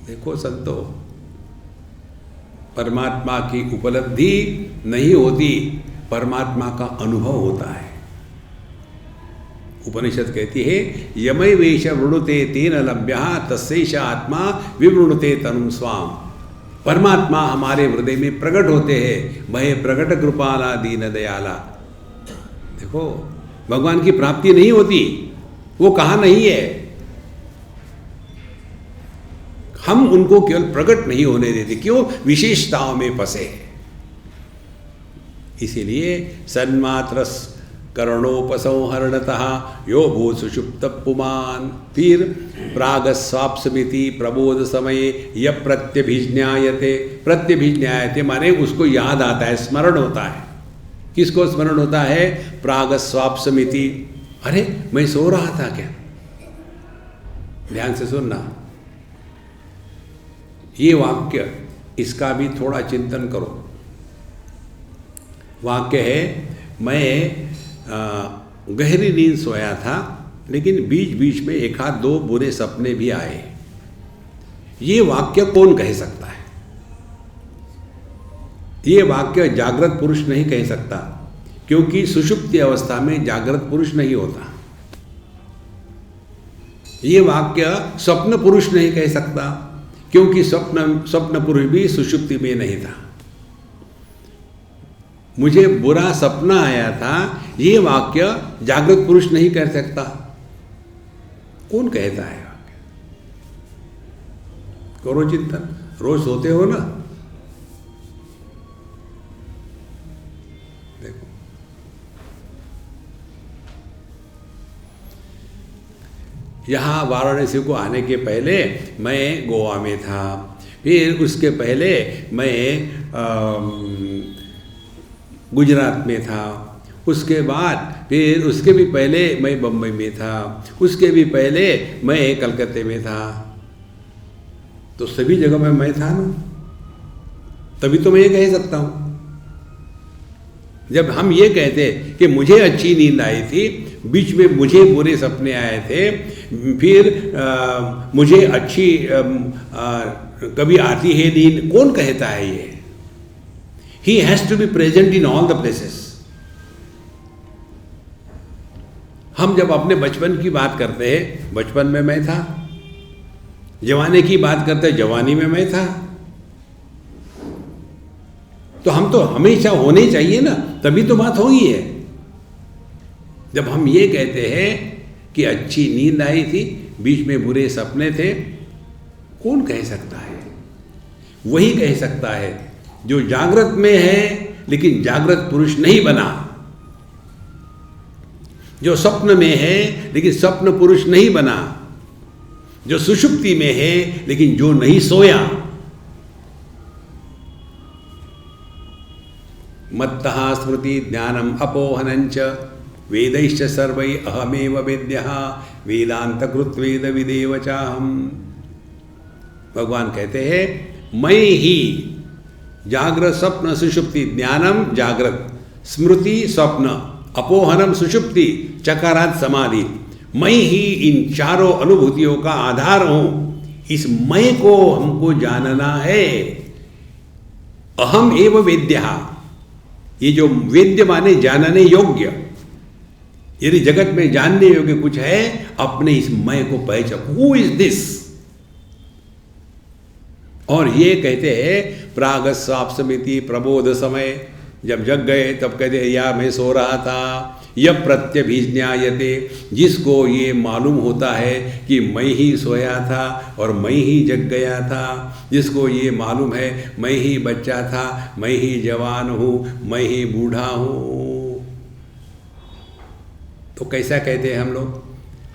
देखो संतो, परमात्मा की उपलब्धि नहीं होती, परमात्मा का अनुभव होता है। उपनिषद कहती है यमय वेश वृणुते तेन लभ्यः तस्यैष आत्मा विवृणुते तनुं स्वाम। परमात्मा हमारे हृदय में प्रकट होते हैं, भय प्रकट कृपाला दीन दयाला। देखो भगवान की प्राप्ति नहीं होती, वो कहा नहीं है, हम उनको केवल प्रकट नहीं होने देते। क्यों? विशेषताओं में फंसे। इसीलिए सन्मात्र करणोपसंहरणतः यो भूत सुषुप्त पुमान। फिर प्रागस्वाप्समिति प्रबोध समये य प्रत्यभिज्ञायते। प्रत्यभिज्ञायते माने उसको याद आता है, स्मरण होता है। किसको स्मरण होता है? प्रागस्वाप्समिति। अरे मैं सो रहा था क्या? ध्यान से सुनना ये वाक्य, इसका भी थोड़ा चिंतन करो। वाक्य है मैं गहरी नींद सोया था, लेकिन बीच बीच में एक आध दो बुरे सपने भी आए। ये वाक्य कौन कह सकता है? ये वाक्य जागृत पुरुष नहीं कह सकता, क्योंकि सुषुप्ति अवस्था में जागृत पुरुष नहीं होता। ये वाक्य स्वप्न पुरुष नहीं कह सकता, क्योंकि स्वप्न पुरुष भी सुषुप्ति में नहीं था। मुझे बुरा सपना आया था, ये वाक्य जागृत पुरुष नहीं कह सकता। कौन कहता है वाक्य? करो चिंतन, रोज सोते हो ना? देखो यहाँ वाराणसी को आने के पहले मैं गोवा में था, फिर उसके पहले मैं गुजरात में था, उसके बाद फिर उसके भी पहले मैं बम्बई में था, उसके भी पहले मैं कलकत्ते में था। तो सभी जगह में मैं था ना, तभी तो मैं ये कह सकता हूँ। जब हम ये कहते कि मुझे अच्छी नींद आई थी, बीच में मुझे बुरे सपने आए थे, फिर मुझे अच्छी कभी आती है नींद, कौन कहता है ये? He has to be present in all the places. हम जब अपने बचपन की बात करते हैं, बचपन में मैं था। जवानी की बात करते हैं, जवानी में मैं था। तो हम तो हमेशा होने चाहिए ना, तभी तो बात होगी है। जब हम ये कहते हैं कि अच्छी नींद आई थी, बीच में बुरे सपने थे, कौन कह सकता है? वही कह सकता है जो जागृत में है लेकिन जागृत पुरुष नहीं बना, जो स्वप्न में है लेकिन स्वप्न पुरुष नहीं बना, जो सुषुप्ति में है लेकिन जो नहीं सोया। मत्तः स्मृति ज्ञानम अपोहनंच वेदैश्च सर्वै अहमेव वेद्यः वेदांतकृत वेद विदेव चाहम। भगवान कहते हैं मैं ही जागृत स्वप्न सुषुप्ति, ज्ञानम जागृत, स्मृति स्वप्न, अपोहनम सुषुप्ति, चकारात समाधि, मैं ही इन चारों अनुभूतियों का आधार हूं। इस मैं को हमको जानना है। अहम एव वेद्यः, ये जो वेद्य माने जानने योग्य, यदि जगत में जानने योग्य कुछ है, अपने इस मैं को पहचान। Who is this? और ये कहते हैं प्रागस्वाप्समिति प्रबोध समय, जब जग गए तब कहते या मैं सो रहा था। यह प्रत्यभिज्ञायते, जिसको ये मालूम होता है कि मैं ही सोया था और मैं ही जग गया था, जिसको ये मालूम है मैं ही बच्चा था, मैं ही जवान हूँ, मैं ही बूढ़ा हूँ। तो कैसा कहते हैं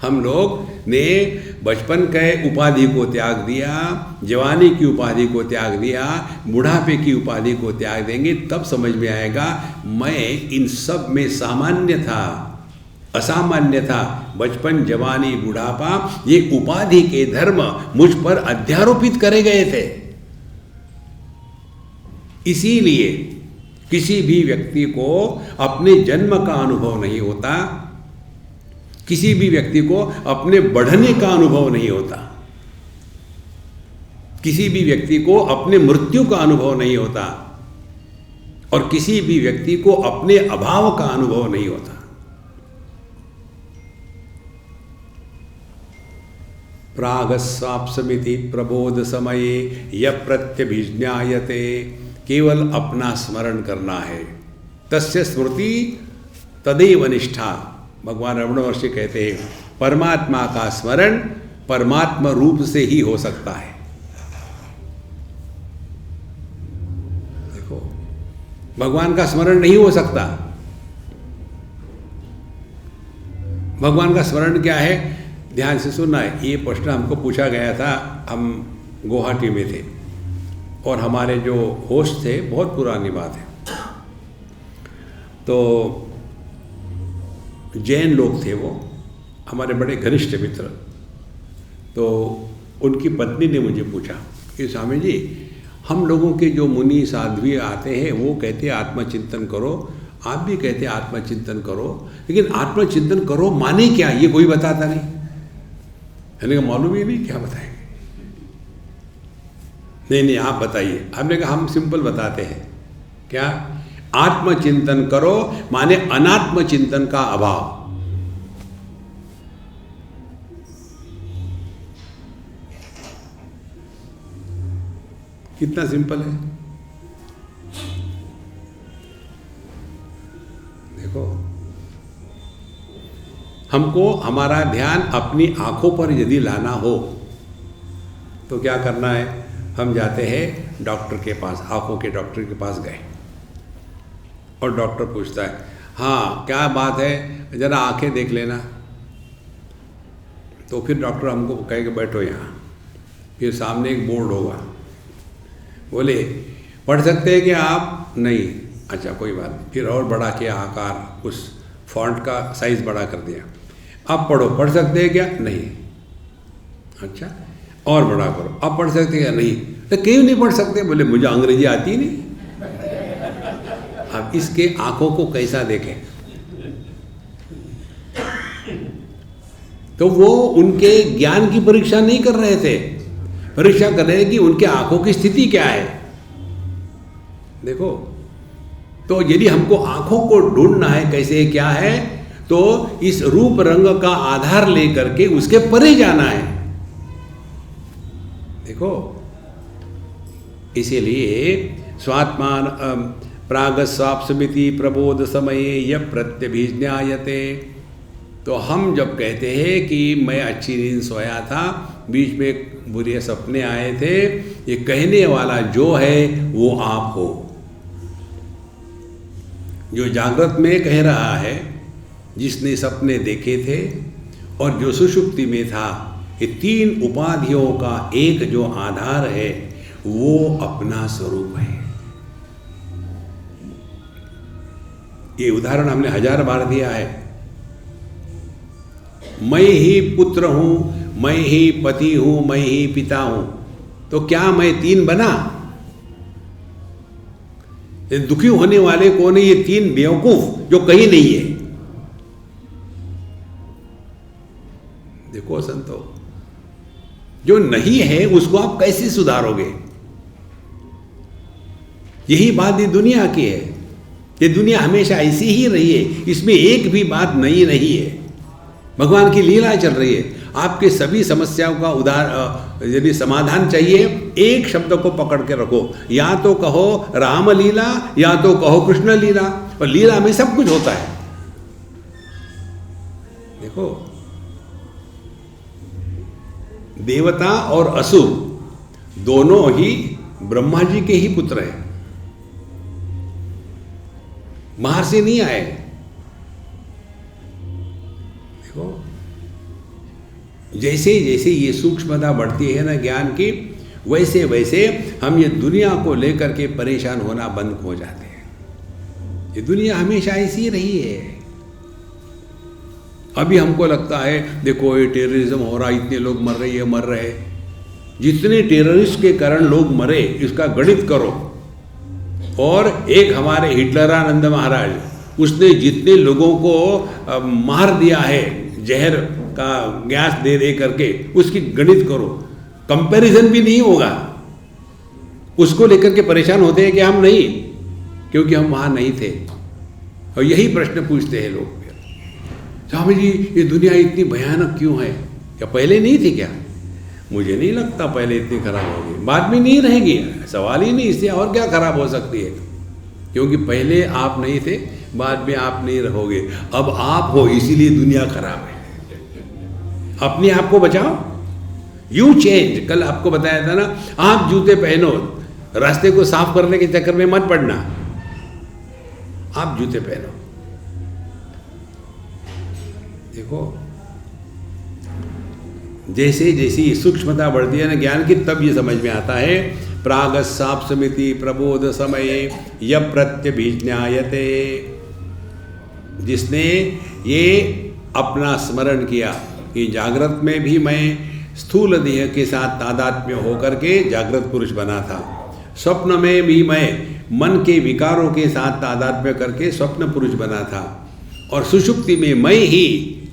हम लोग ने बचपन के उपाधि को त्याग दिया, जवानी की उपाधि को त्याग दिया, बुढ़ापे की उपाधि को त्याग देंगे, तब समझ में आएगा मैं इन सब में सामान्य था, असामान्य था। बचपन, जवानी, बुढ़ापा ये उपाधि के धर्म मुझ पर अध्यारोपित करे गए थे। इसीलिए किसी भी व्यक्ति को अपने जन्म का अनुभव नहीं होता, किसी भी व्यक्ति को अपने बढ़ने का अनुभव नहीं होता, किसी भी व्यक्ति को अपने मृत्यु का अनुभव नहीं होता, और किसी भी व्यक्ति को अपने अभाव का अनुभव नहीं होता। प्रागस्वाप्समिति प्रबोध समये यः प्रत्यभिज्ञायते, केवल अपना स्मरण करना है। तस्य स्मृति तदेव निष्ठा। भगवान रमण महर्षि कहते हैं परमात्मा का स्मरण परमात्मा रूप से ही हो सकता है। देखो, भगवान का स्मरण नहीं हो सकता। भगवान का स्मरण क्या है? ध्यान से सुनना है। ये प्रश्न हमको पूछा गया था, हम गुवाहाटी में थे और हमारे जो होस्ट थे, बहुत पुरानी बात है, तो जैन लोग थे, वो हमारे बड़े घनिष्ठ मित्र। तो उनकी पत्नी ने मुझे पूछा कि स्वामी जी, हम लोगों के जो मुनि साध्वी आते हैं वो कहते हैं आत्मचिंतन करो, आप भी कहते हैं आत्मचिंतन करो, लेकिन आत्मचिंतन करो माने क्या, ये कोई बताता नहीं। मैंने कहा मालूम ही नहीं, क्या बताएंगे? नहीं आप बताइए। हमने कहा हम सिंपल बताते हैं। क्या? आत्मचिंतन करो माने अनात्म चिंतन का अभाव। कितना सिंपल है देखो। हमको हमारा ध्यान अपनी आंखों पर यदि लाना हो तो क्या करना है? हम जाते हैं डॉक्टर के पास, आंखों के डॉक्टर के पास गए और डॉक्टर पूछता है हाँ क्या बात है, जरा आंखें देख लेना। तो फिर डॉक्टर हमको कहेगा बैठो यहाँ, फिर सामने एक बोर्ड होगा, बोले पढ़ सकते हैं कि आप? नहीं। अच्छा कोई बात नहीं। फिर और बड़ा किया आकार, उस फॉन्ट का साइज बड़ा कर दिया। अब पढ़ो, पढ़ सकते हैं क्या? नहीं। अच्छा और बड़ा करो, अब पढ़ सकते हैं क्या? नहीं। तो क्यों नहीं पढ़ सकते? बोले मुझे अंग्रेजी आती ही नहीं। अब इसके आंखों को कैसा देखें? तो वो उनके ज्ञान की परीक्षा नहीं कर रहे थे, परीक्षा कर रहे थे कि उनके आंखों की स्थिति क्या है। देखो, तो यदि हमको आंखों को ढूंढना है कैसे क्या है, तो इस रूप रंग का आधार लेकर के उसके परे जाना है। देखो, इसीलिए स्वात्मान प्रागस्वाप्समिति प्रबोध समये यः प्रत्यभिज्ञायते। तो हम जब कहते हैं कि मैं अच्छी नींद सोया था, बीच में बुरे सपने आए थे, ये कहने वाला जो है वो आप हो। जो जागृत में कह रहा है, जिसने सपने देखे थे और जो सुषुप्ति में था, ये तीन उपाधियों का एक जो आधार है वो अपना स्वरूप है। ये उदाहरण हमने 1000 बार दिया है। मैं ही पुत्र हूं, मैं ही पति हूं, मैं ही पिता हूं, तो क्या मैं 3 बना? ये दुखी होने वाले कौन है? ये 3 बेवकूफ जो कहीं नहीं है। देखो संतो, जो नहीं है उसको आप कैसे सुधारोगे? यही बात ये दुनिया की है। ये दुनिया हमेशा ऐसी ही रही है, इसमें एक भी बात नई नहीं है। भगवान की लीला चल रही है। आपके सभी समस्याओं का यदि समाधान चाहिए, एक शब्द को पकड़ के रखो, या तो कहो राम लीला या तो कहो कृष्ण लीला, और लीला में सब कुछ होता है। देखो, देवता और असुर दोनों ही ब्रह्मा जी के ही पुत्र हैं, बाहर से नहीं आए। जैसे जैसे ये सूक्ष्मता बढ़ती है ना ज्ञान की, वैसे वैसे हम ये दुनिया को लेकर के परेशान होना बंद हो जाते हैं। ये दुनिया हमेशा ऐसी रही है। अभी हमको लगता है देखो ये टेररिज्म हो रहा, इतने लोग मर रहे। जितने टेररिस्ट के कारण लोग मरे इसका गणित करो, और एक हमारे हिटलरानंद महाराज, उसने जितने लोगों को मार दिया है जहर का गैस दे करके, उसकी गणित करो, कंपैरिजन भी नहीं होगा। उसको लेकर के परेशान होते हैं कि हम नहीं, क्योंकि हम वहाँ नहीं थे। और यही प्रश्न पूछते हैं लोग, स्वामी जी ये दुनिया इतनी भयानक क्यों है? क्या पहले नहीं थी क्या? मुझे नहीं लगता पहले इतनी खराब होगी, बाद में नहीं रहेगी, सवाल ही नहीं। इससे और क्या खराब हो सकती है? क्योंकि पहले आप नहीं थे, बाद में आप नहीं रहोगे, अब आप हो, इसीलिए दुनिया खराब है। अपने आप को बचाओ, यू चेंज। कल आपको बताया था ना, आप जूते पहनो, रास्ते को साफ करने के चक्कर में मत पड़ना, आप जूते पहनो। देखो जैसे जैसे सूक्ष्मता बढ़ती है ना ज्ञान की, तब ये समझ में आता है। प्रागस्साप समिति प्रबोध समये यह प्रत्यभिज्ञायते, जिसने ये अपना स्मरण किया कि जागृत में भी मैं स्थूल देह के साथ तादात्म्य होकर के जागृत पुरुष बना था, स्वप्न में भी मैं मन के विकारों के साथ तादात्म्य करके स्वप्न पुरुष बना था, और सुषुप्ति में मैं ही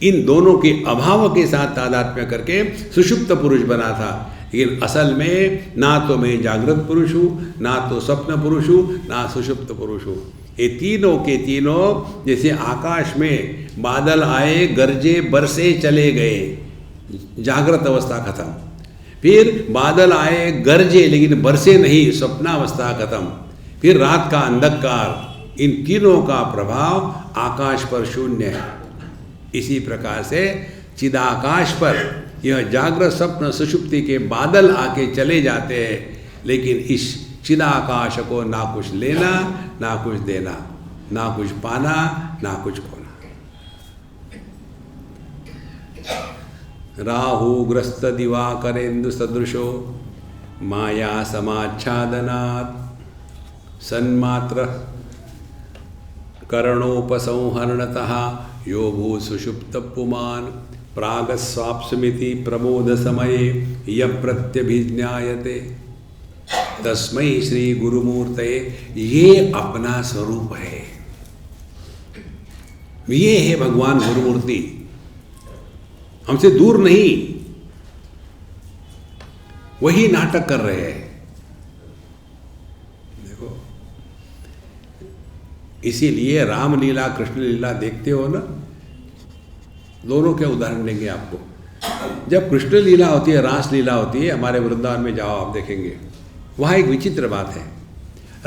इन दोनों के अभाव के साथ तादात्म्य करके सुषुप्त पुरुष बना था। लेकिन असल में ना तो मैं जागृत पुरुष हूँ, ना तो स्वप्न पुरुष हूँ, ना सुषुप्त पुरुष हूँ। ये तीनों के तीनों जैसे आकाश में बादल आए, गरजे, बरसे, चले गए, जागृत अवस्था खत्म। फिर बादल आए, गरजे, लेकिन बरसे नहीं, स्वप्नावस्था खत्म। फिर रात का अंधकार, इन तीनों का प्रभाव आकाश पर शून्य है। इसी प्रकार से चिदाकाश पर यह जागृत स्वप्न सुषुप्ति के बादल आके चले जाते हैं, लेकिन इस चिदाकाश को ना कुछ लेना, ना कुछ देना, ना कुछ पाना, ना कुछ खोना। राहुग्रस्त दिवाकरेन्दु सदृशो माया समाच्छादनात् सन्मात्र करणोपसंहरणतः यो भू सुषुप्त पुमान प्रागस्वाप्समिति प्रबोध समये यः प्रत्यभिज्ञायते तस्मै श्री गुरुमूर्तये। ये अपना स्वरूप है, ये है भगवान गुरुमूर्ति, हमसे दूर नहीं, वही नाटक कर रहे हैं। देखो इसीलिए रामलीला कृष्ण लीला देखते हो ना, दोनों के उदाहरण देंगे आपको। जब कृष्ण लीला होती है, रास लीला होती है, हमारे वृंदावन में जाओ आप देखेंगे, वहाँ एक विचित्र बात है,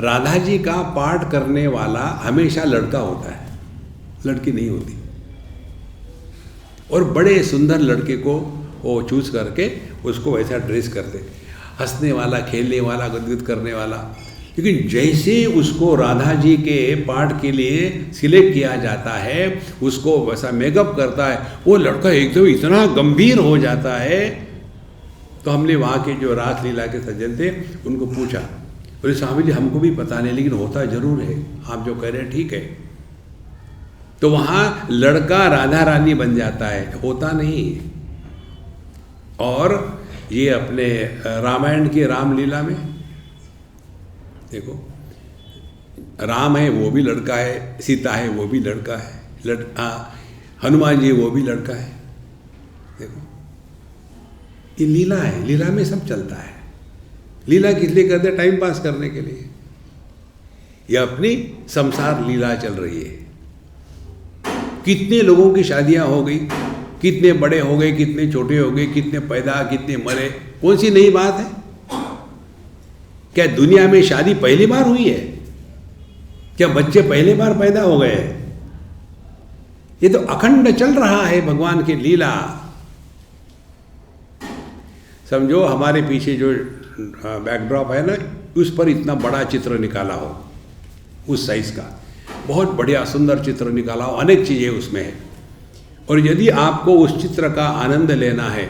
राधा जी का पाठ करने वाला हमेशा लड़का होता है, लड़की नहीं होती। और बड़े सुंदर लड़के को वो चूज करके उसको वैसा ड्रेस करते, हंसने वाला, खेलने वाला, गदगद करने वाला। लेकिन जैसे उसको राधा जी के पाठ के लिए सिलेक्ट किया जाता है, उसको वैसा मेकअप करता है, वो लड़का एकदम इतना गंभीर हो जाता है। तो हमने वहाँ के जो रास लीला के सज्जन थे उनको पूछा, बोले स्वामी जी हमको भी पता नहीं, लेकिन होता जरूर है, आप जो कह रहे हैं ठीक है। तो वहाँ लड़का राधा रानी बन जाता है, होता नहीं। और ये अपने रामायण की रामलीला में देखो, राम है वो भी लड़का है, सीता है वो भी लड़का है, हनुमान जी वो भी लड़का है। देखो ये लीला है, लीला में सब चलता है। लीला किस लिए करते हैं? टाइम पास करने के लिए। यह अपनी संसार लीला चल रही है। कितने लोगों की शादियां हो गई, कितने बड़े हो गए, कितने छोटे हो गए, कितने पैदा, कितने मरे, कौन सी नई बात है? क्या दुनिया में शादी पहली बार हुई है? क्या बच्चे पहली बार पैदा हो गए? ये तो अखंड चल रहा है भगवान की लीला। समझो हमारे पीछे जो बैकड्रॉप है ना, उस पर इतना बड़ा चित्र निकाला हो, उस साइज का बहुत बढ़िया सुंदर चित्र निकाला हो, अनेक चीज़ें उसमें है। और यदि आपको उस चित्र का आनंद लेना है,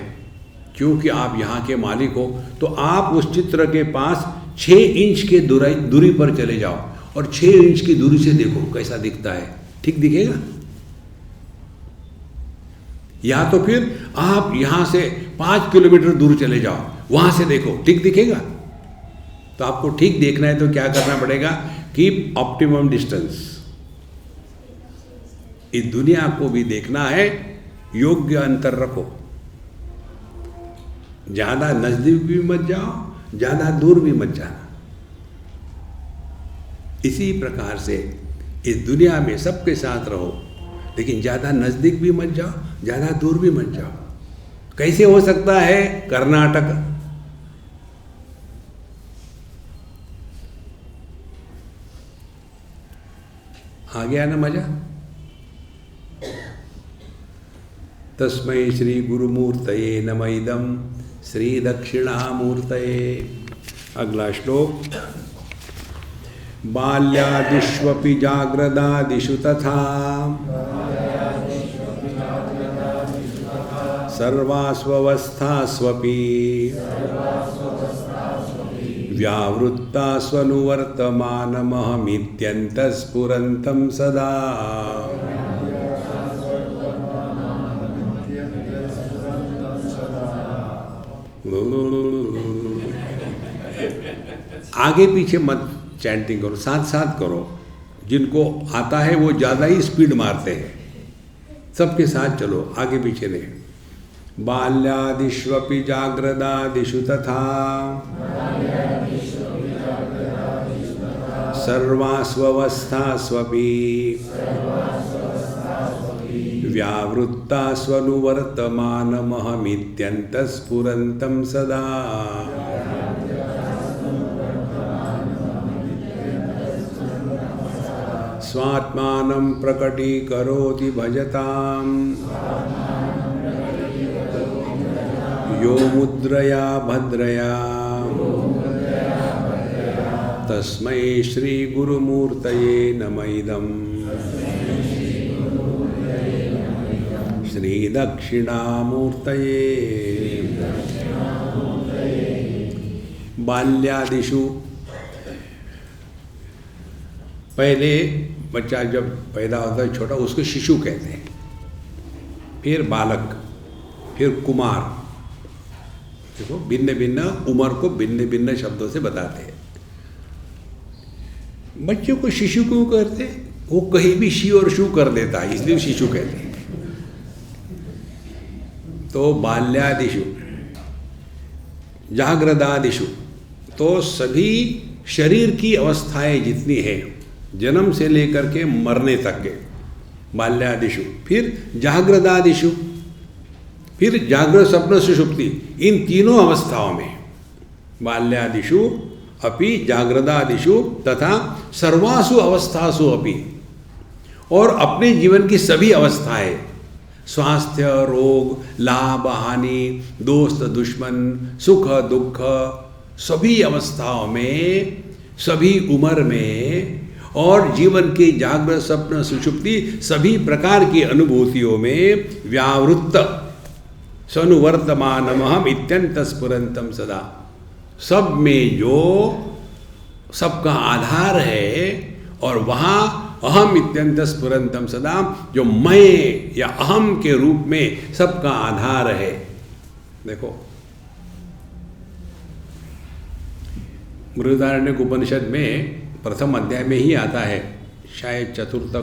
क्योंकि आप यहाँ के मालिक हो, तो आप उस चित्र के पास 6 इंच के दूरी पर चले जाओ और 6 इंच की दूरी से देखो कैसा दिखता है। ठीक दिखेगा? या तो फिर आप यहाँ से 5 किलोमीटर दूर चले जाओ, वहाँ से देखो, ठीक दिखेगा? तो आपको ठीक देखना है तो क्या करना पड़ेगा? Keep optimum distance. इस दुनिया को भी देखना है, योग्य अंतर रखो। ज़्यादा नज़दीक भी मत जाओ, ज़्यादा दूर भी मत जाना। इसी प्रकार से इस दुनिया में सबके साथ रहो, लेकिन ज़्यादा नज़दीक भी मत जाओ, ज़्यादा दूर भी मत जाओ। कैसे हो सकता है? कर्नाटक, आ गया ना मजा? तस्मै श्री गुरुमूर्तये नमः इदं श्री दक्षिणामूर्तये। अगला श्लोक। बाल्यादिष्वपि जाग्रदादिषु तथा सर्वास्वस्थास्वपि व्यावृत्तास्वनुवर्तमानमहमित्यन्तःस्फुरन्तं सदा। आगे पीछे मत चैंटिंग करो, साथ साथ करो। जिनको आता है वो ज़्यादा ही स्पीड मारते हैं, सबके साथ चलो, आगे पीछे नहीं। बाल्यादिष्वपि जाग्रदादिषु तथा सर्वास्वस्थास्वपि व्यावृत्तास्वनुवर्तमानमहमित्यन्तःस्फुरन्तं सदा। स्वात्मानं प्रकटीकरोति भजतां यो मुद्रया भद्रया। तस्मै श्री गुरुमूर्तये नमः इदं श्री दक्षिणामूर्तये। बाल्यादिषु, पहले बच्चा जब पैदा होता है छोटा, उसको शिशु कहते हैं, फिर बालक, फिर कुमार। देखो भिन्न भिन्न उम्र को भिन्न भिन्न शब्दों से बताते हैं। बच्चे को शिशु क्यों कहते हैं? वो कहीं भी शी और शू कर देता है, इसलिए शिशु कहते हैं। तो बाल्यादिषु, जागृदादिषु, तो सभी शरीर की अवस्थाएं जितनी हैं, जन्म से लेकर के मरने तक के, बाल्यादिषु। फिर जागृदादिषु, फिर जागृत स्वप्न सुषुप्ति, इन तीनों अवस्थाओं में, बाल्यादिषु अपि जागृदादिषु तथा सर्वासु अवस्थासु अपि, और अपने जीवन की सभी अवस्थाएं, स्वास्थ्य, रोग, लाभ, हानि, दोस्त, दुश्मन, सुख, दुख, सभी अवस्थाओं में, सभी उम्र में, और जीवन की जागृत स्वप्न सुषुप्ति सभी प्रकार की अनुभूतियों में व्यावृत्त सनुवर्तमानमहम इत्यन्तःस्फुरन्तं सदा, सब में जो सबका आधार है, और वहाँ अहम इत्यन्तःस्फुरन्तं सदा, जो मैं या अहम के रूप में सबका आधार है। देखो बृहदारण्यक उपनिषद में प्रथम अध्याय में ही आता है, शायद चतुर्थ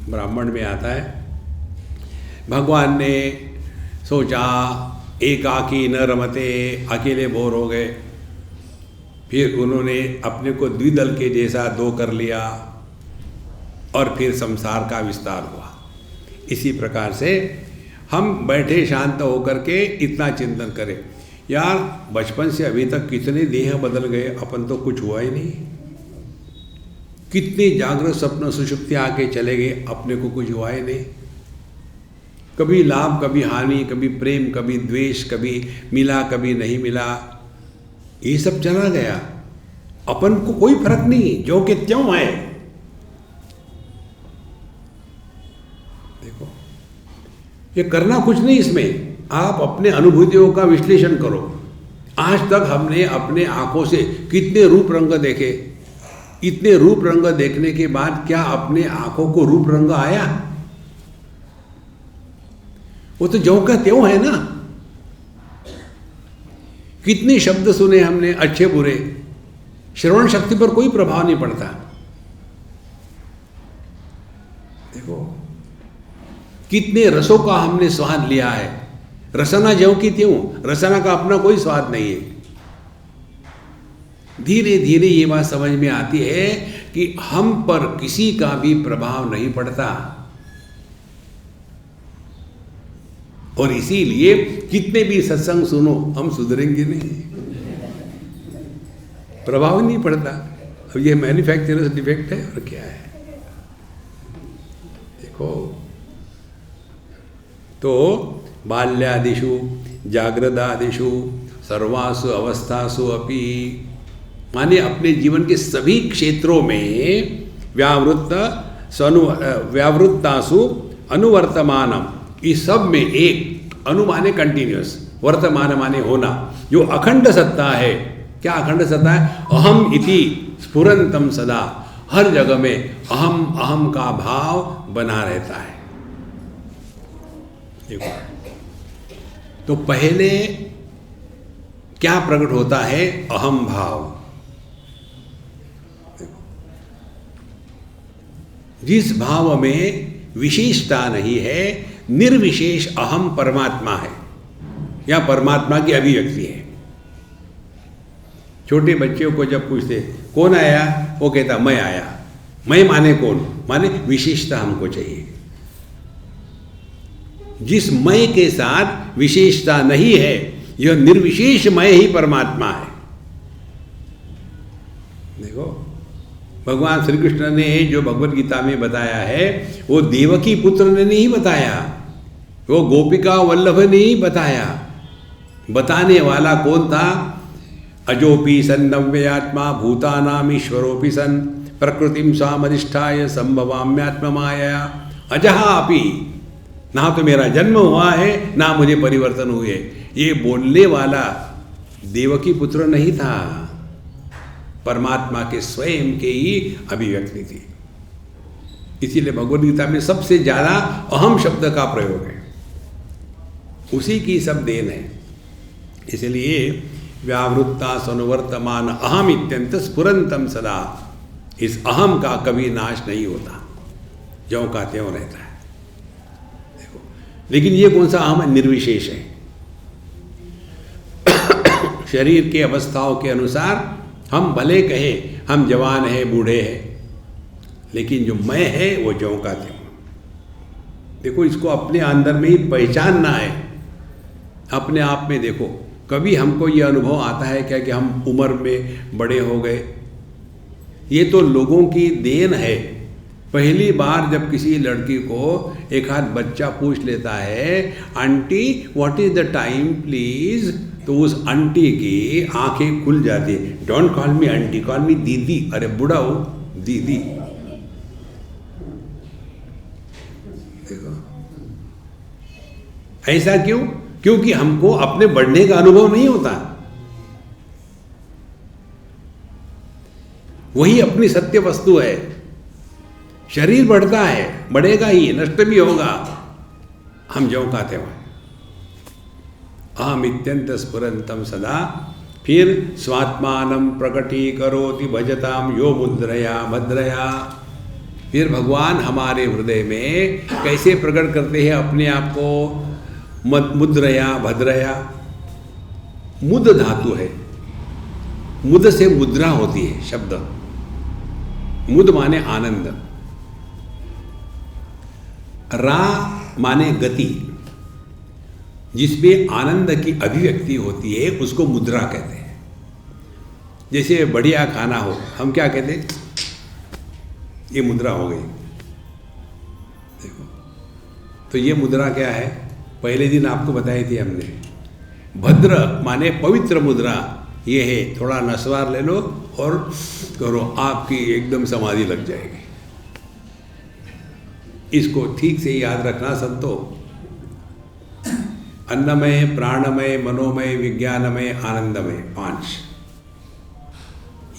ब्राह्मण में आता है। भगवान ने सोचा एकाकी न रमते, अकेले बोर हो गए, फिर उन्होंने अपने को द्विदल के जैसा दो कर लिया, और फिर संसार का विस्तार हुआ। इसी प्रकार से हम बैठे शांत होकर के इतना चिंतन करें, यार बचपन से अभी तक कितने देह बदल गए, अपन तो कुछ हुआ ही नहीं। कितने जागृत स्वप्न सुषुप्ति आके चले गए, अपने को कुछ हुआ ही नहीं। कभी लाभ, कभी हानि, कभी प्रेम, कभी द्वेष, कभी मिला, कभी नहीं मिला, ये सब चला गया। अपन को कोई फर्क नहीं, जो कि त्यों है। देखो ये करना कुछ नहीं इसमें, आप अपने अनुभूतियों का विश्लेषण करो। आज तक हमने अपने आंखों से कितने रूप रंग देखे, इतने रूप रंग देखने के बाद क्या अपने आंखों को रूप रंग आया? वो तो ज्यों का त्यों है ना। कितने शब्द सुने हमने अच्छे बुरे, श्रवण शक्ति पर कोई प्रभाव नहीं पड़ता। देखो कितने रसों का हमने स्वाद लिया है, रसना ज्यों की त्यों, रसना का अपना कोई स्वाद नहीं है। धीरे धीरे ये बात समझ में आती है कि हम पर किसी का भी प्रभाव नहीं पड़ता, और इसीलिए कितने भी सत्संग सुनो हम सुधरेंगे नहीं, प्रभाव नहीं पड़ता। अब ये मैन्युफैक्चरर्स डिफेक्ट है और क्या है। देखो तो बाल्यादिषु जागृदादिषु सर्वासु अवस्थासु अपि, माने अपने जीवन के सभी क्षेत्रों में व्यावृत्तासु अनुवर्तमानम, इस सब में एक, अनु माने कंटिन्यूस, वर्तमान माने होना, जो अखंड सत्ता है। क्या अखंड सत्ता है? अहम इति स्फुरंतम सदा, हर जगह में अहम अहम का भाव बना रहता है। देखो तो पहले क्या प्रकट होता है? अहम भाव। जिस भाव में विशेषता नहीं है, निर्विशेष अहम परमात्मा है, या परमात्मा की अभिव्यक्ति है। छोटे बच्चों को जब पूछते कौन आया, वो कहता मैं आया। मैं माने कौन? माने विशेषता हमको चाहिए। जिस मैं के साथ विशेषता नहीं है, यह निर्विशेष मैं ही परमात्मा है। देखो भगवान श्री कृष्ण ने जो भगवत गीता में बताया है, वो देवकी पुत्र ने नहीं बताया, वो गोपिका वल्लभ ने ही बताया। बताने वाला कौन था? अजोपि सन नव्यात्मा भूतानाम ईश्वरोपि सन प्रकृतिम सामधिष्ठाय संभवाम्यात्म माया अजहा अपि, ना तो मेरा जन्म हुआ है ना मुझे परिवर्तन हुए। ये बोलने वाला देवकी पुत्र नहीं था, परमात्मा के स्वयं के ही अभिव्यक्ति थी। इसीलिए भगवद गीता में सबसे ज्यादा अहम शब्द का प्रयोग है, उसी की सब देन है। इसलिए व्यावृत्ता सनुवर्तमान अहम इत्यंत स्फुरंतम सदा, इस अहम का कभी नाश नहीं होता, ज्यों का त्यों रहता है। देखो लेकिन ये कौन सा अहम है? निर्विशेष है। शरीर के अवस्थाओं के अनुसार हम भले कहें हम जवान हैं बूढ़े हैं, लेकिन जो मैं है वो ज्यों का त्यों। देखो इसको अपने अंदर में ही पहचानना है, अपने आप में देखो। कभी हमको ये अनुभव आता है क्या कि हम उम्र में बड़े हो गए? ये तो लोगों की देन है। पहली बार जब किसी लड़की को एक हाथ बच्चा पूछ लेता है aunty what is the time please, तो उस आंटी की आंखें खुल जाती है। Don't call me aunty, call मी दीदी। अरे बुढ़ा हो दीदी। देखो ऐसा क्यों? क्योंकि हमको अपने बढ़ने का अनुभव नहीं होता। वही अपनी सत्य वस्तु है। शरीर बढ़ता है, बढ़ेगा ही, नष्ट भी होगा, हम ज्यों का त्यों हैं। अहम इत्यंत स्फुरंतम सदा, फिर स्वात्मानम प्रकटीकरोति भजताम यो मुद्रया भद्रया। फिर भगवान हमारे हृदय में कैसे प्रकट करते हैं अपने आप को? मुद्रया भद्रया। मुद धातु है, मुद से मुद्रा होती है शब्द। मुद माने आनंद, रा माने गति, जिसमें आनंद की अभिव्यक्ति होती है उसको मुद्रा कहते हैं। जैसे बढ़िया खाना हो, हम क्या कहते हैं? ये मुद्रा हो गई। देखो तो ये मुद्रा क्या है? पहले दिन आपको बताई थी हमने। भद्र माने पवित्र मुद्रा, ये है थोड़ा नस्वार ले लो और करो, आपकी एकदम समाधि लग जाएगी। इसको ठीक से याद रखना संतो। अन्नमय, प्राणमय, मनोमय, विज्ञानमय, आनंदमय, 5।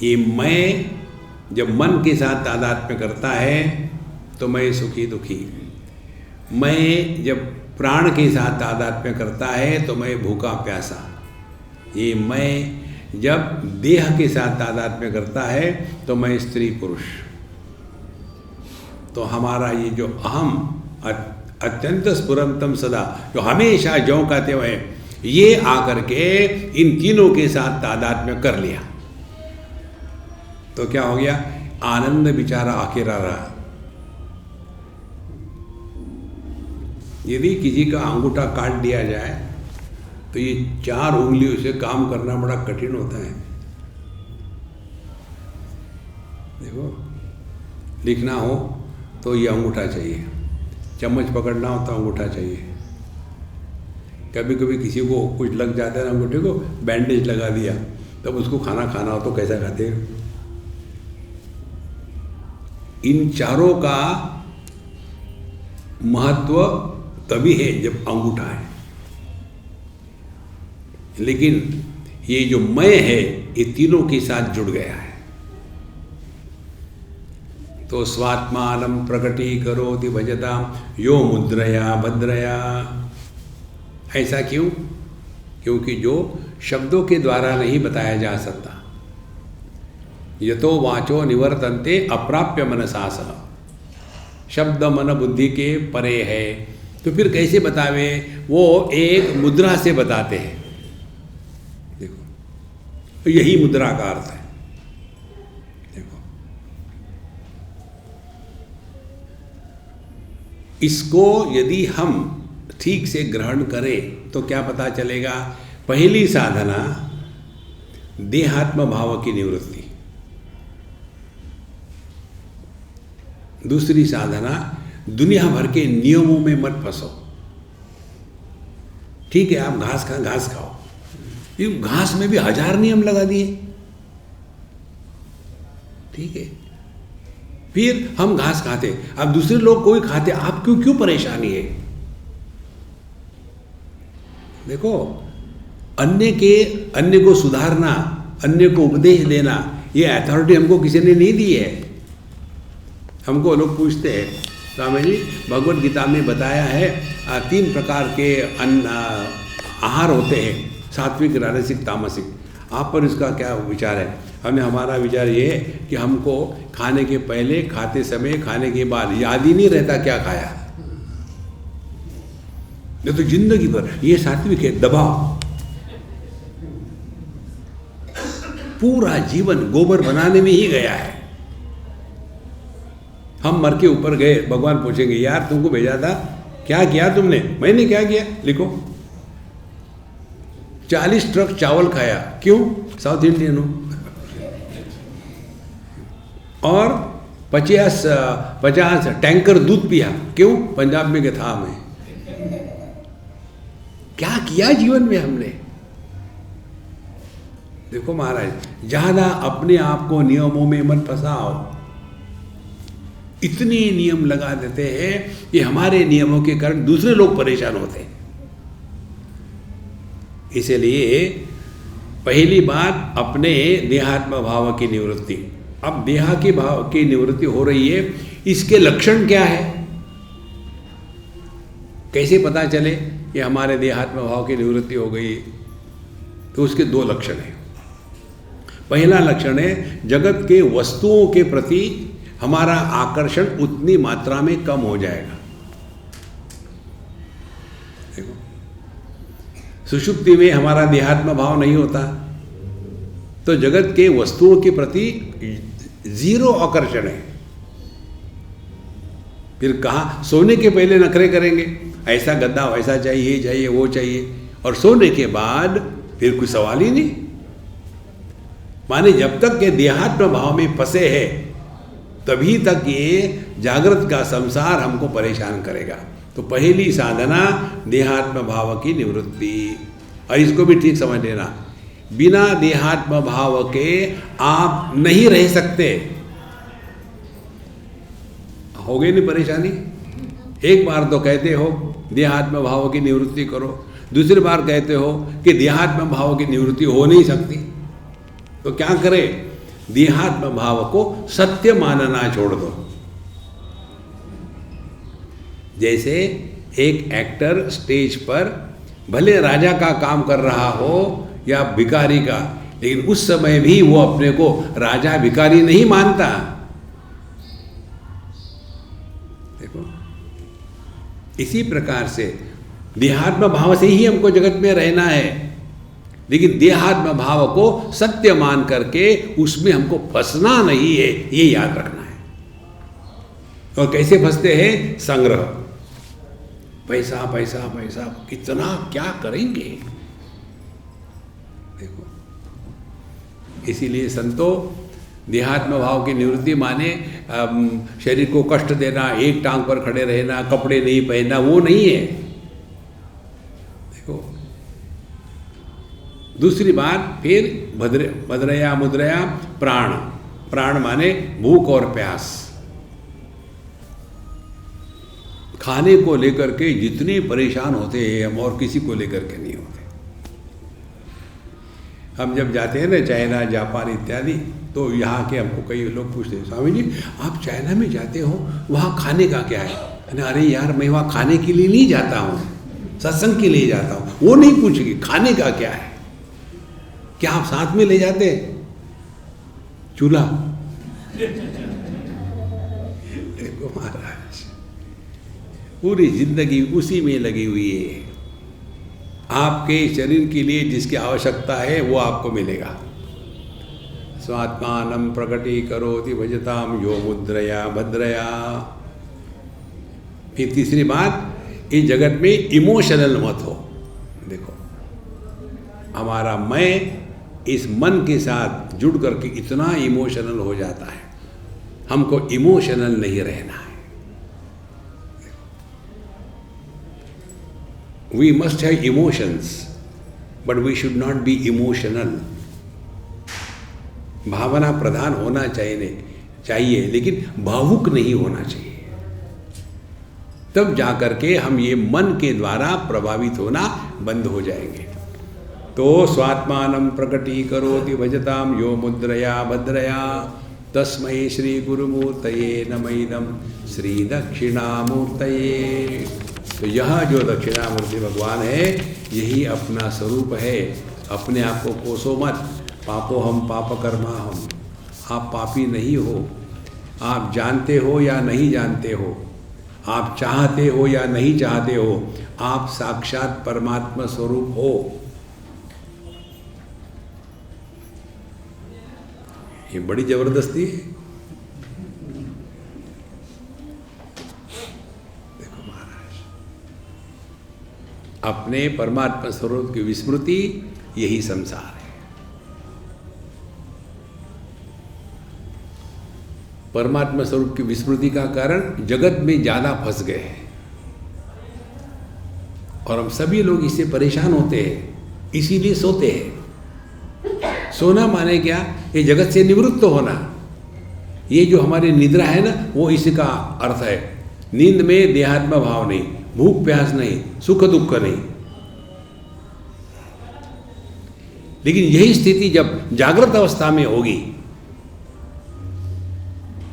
ये मैं जब मन के साथ तादात्म्य करता है तो मैं सुखी दुखी, मैं जब प्राण के साथ तादात्म्य करता है तो मैं भूखा प्यासा, ये मैं जब देह के साथ तादात्म्य करता है तो मैं स्त्री पुरुष। तो हमारा ये जो अहम अत्यंत स्फुरंतम सदा, जो हमेशा ज्यों का त्यों है, ये आकर के इन तीनों के साथ तादात्म्य कर लिया तो क्या हो गया? आनंद बेचारा अकेला रहा। यदि किसी का अंगूठा काट दिया जाए तो ये 4 उंगलियों से काम करना बड़ा कठिन होता है। देखो, लिखना हो तो ये अंगूठा चाहिए, चम्मच पकड़ना हो तो अंगूठा चाहिए। कभी कभी किसी को कुछ लग जाता है ना अंगूठे को, बैंडेज लगा दिया, तब उसको खाना खाना हो तो कैसा खाते हैं? इन चारों का महत्व तभी है जब अंगूठा है, लेकिन ये जो मैं है ये तीनों के साथ जुड़ गया है। तो स्वात्मानं प्रकटीकरोति भजतां यो मुद्रया भद्रया। ऐसा क्यों? क्योंकि जो शब्दों के द्वारा नहीं बताया जा सकता। यतो वाचो निवर्तन्ते अप्राप्य मनसा सह, शब्द मन बुद्धि के परे है, तो फिर कैसे बतावे? वो एक मुद्रा से बताते हैं। देखो, तो यही मुद्रा का अर्थ है। देखो, इसको यदि हम ठीक से ग्रहण करें तो क्या पता चलेगा? पहली साधना देहात्म भाव की निवृत्ति, दूसरी साधना दुनिया भर के नियमों में मत फंसो। ठीक है, आप घास खाओ, ये घास में भी 1000 नियम लगा दिए। ठीक है, फिर हम घास खाते, अब दूसरे लोग कोई खाते, आप क्यों परेशानी है? देखो, अन्य को सुधारना, अन्य को उपदेश देना, ये अथॉरिटी हमको किसी ने नहीं दी है। हमको लोग पूछते हैं, स्वामी जी भगवत गीता में बताया है 3 प्रकार के आहार होते हैं, सात्विक, राजसिक, तामसिक। आप पर इसका क्या विचार है? हमारा विचार ये है कि हमको खाने के पहले, खाते समय, खाने के बाद याद ही नहीं रहता क्या खाया। नहीं तो जिंदगी भर ये सात्विक है, दबाव, पूरा जीवन गोबर बनाने में ही गया है। हम मर के ऊपर गए, भगवान पूछेंगे यार तुमको भेजा था, क्या किया तुमने? मैंने क्या किया? लिखो। 40 ट्रक चावल खाया, क्यों? साउथ इंडियन हूं। और 50 टैंकर दूध पिया, क्यों? पंजाब में गया था मैं। क्या किया जीवन में हमने? देखो महाराज, ज्यादा अपने आप को नियमों में मत फंसाओ। इतने नियम लगा देते हैं कि हमारे नियमों के कारण दूसरे लोग परेशान होते हैं। इसलिए पहली बात अपने देहात्म भाव की निवृत्ति। अब देह के भाव की निवृत्ति हो रही है, इसके लक्षण क्या है? कैसे पता चले कि हमारे देहात्म भाव की निवृत्ति हो गई? तो उसके 2 लक्षण हैं। पहला लक्षण है, जगत के वस्तुओं के प्रति हमारा आकर्षण उतनी मात्रा में कम हो जाएगा। देखो, सुषुप्ति में हमारा देहात्म भाव नहीं होता, तो जगत के वस्तुओं के प्रति 0 आकर्षण है। फिर कहाँ सोने के पहले नखरे करेंगे, ऐसा गद्दा वैसा चाहिए, चाहिए वो चाहिए, और सोने के बाद फिर कोई सवाल ही नहीं। माने जब तक के देहात्म भाव में फंसे हैं तभी तक ये जागृत का संसार हमको परेशान करेगा। तो पहली साधना देहात्म भाव की निवृत्ति। और इसको भी ठीक समझ लेना, बिना देहात्म भाव के आप नहीं रह सकते। हो गई नहीं परेशानी? एक बार तो कहते हो देहात्म भाव की निवृत्ति करो, दूसरी बार कहते हो कि देहात्म भाव की निवृत्ति हो नहीं सकती, तो क्या करें? देहात्म भाव को सत्य मानना छोड़ दो। जैसे एक एक्टर स्टेज पर भले राजा का काम कर रहा हो या भिखारी का, लेकिन उस समय भी वो अपने को राजा भिखारी नहीं मानता। देखो, इसी प्रकार से देहात्म भाव से ही हमको जगत में रहना है, लेकिन देहात्म भाव को सत्य मान करके उसमें हमको फंसना नहीं है, ये याद रखना है। और कैसे फंसते हैं? संग्रह, पैसा पैसा पैसा, कितना क्या करेंगे। देखो, इसीलिए संतो देहात्म भाव की निवृत्ति माने शरीर को कष्ट देना, एक टांग पर खड़े रहना, कपड़े नहीं पहनना, वो नहीं है। देखो, दूसरी बात फिर भद्रया मुद्रया प्राण। प्राण माने भूख और प्यास। खाने को लेकर के जितने परेशान होते हैं हम, और किसी को लेकर के नहीं होते। हम जब जाते हैं ना चाइना, जापान इत्यादि, तो यहाँ के हमको कई लोग पूछते हैं, स्वामी जी आप चाइना में जाते हो, वहाँ खाने का क्या है? अरे यार, मैं वहाँ खाने के लिए नहीं जाता हूँ, सत्संग के लिए जाता हूँ। वो नहीं पूछेगी खाने का क्या है। क्या आप साथ में ले जाते हैं? चूल्हा। देखो महाराज, पूरी जिंदगी उसी में लगी हुई है। आपके शरीर के लिए जिसकी आवश्यकता है वो आपको मिलेगा। स्वात्मानं प्रकटीकरोति भजताम यो मुद्रया भद्रया। फिर तीसरी बात, इस जगत में इमोशनल मत हो। देखो, हमारा मैं इस मन के साथ जुड़ करके इतना इमोशनल हो जाता है, हमको इमोशनल नहीं रहना है। We must have emotions, but we should not be emotional. भावना प्रधान होना चाहिए, लेकिन भावुक नहीं होना चाहिए। तब जाकर के हम ये मन के द्वारा प्रभावित होना बंद हो जाएंगे। तो स्वात्मानं प्रकटीकरोति भजताम यो मुद्रया भद्रया, तस्मै श्री गुरुमूर्तये नमः इदं श्री दक्षिणामूर्तये। तो यह जो दक्षिणामूर्ति भगवान है, यही अपना स्वरूप है। अपने आप को कोसो मत, पापो हम पाप कर्मा हम। आप पापी नहीं हो। आप जानते हो या नहीं जानते हो, आप चाहते हो या नहीं चाहते हो, आप साक्षात परमात्मा स्वरूप हो। ये बड़ी जबरदस्ती है। देखो महाराज, अपने परमात्मा स्वरूप की विस्मृति, यही संसार है। परमात्मा स्वरूप की विस्मृति का कारण जगत में ज्यादा फंस गए हैं, और हम सभी लोग इससे परेशान होते हैं, इसीलिए सोते हैं। सोना माने क्या? ये जगत से निवृत्त होना। ये जो हमारी निद्रा है ना, वो इसका अर्थ है। नींद में देहात्म भाव नहीं, भूख प्यास नहीं, सुख दुख नहीं। लेकिन यही स्थिति जब जागृत अवस्था में होगी,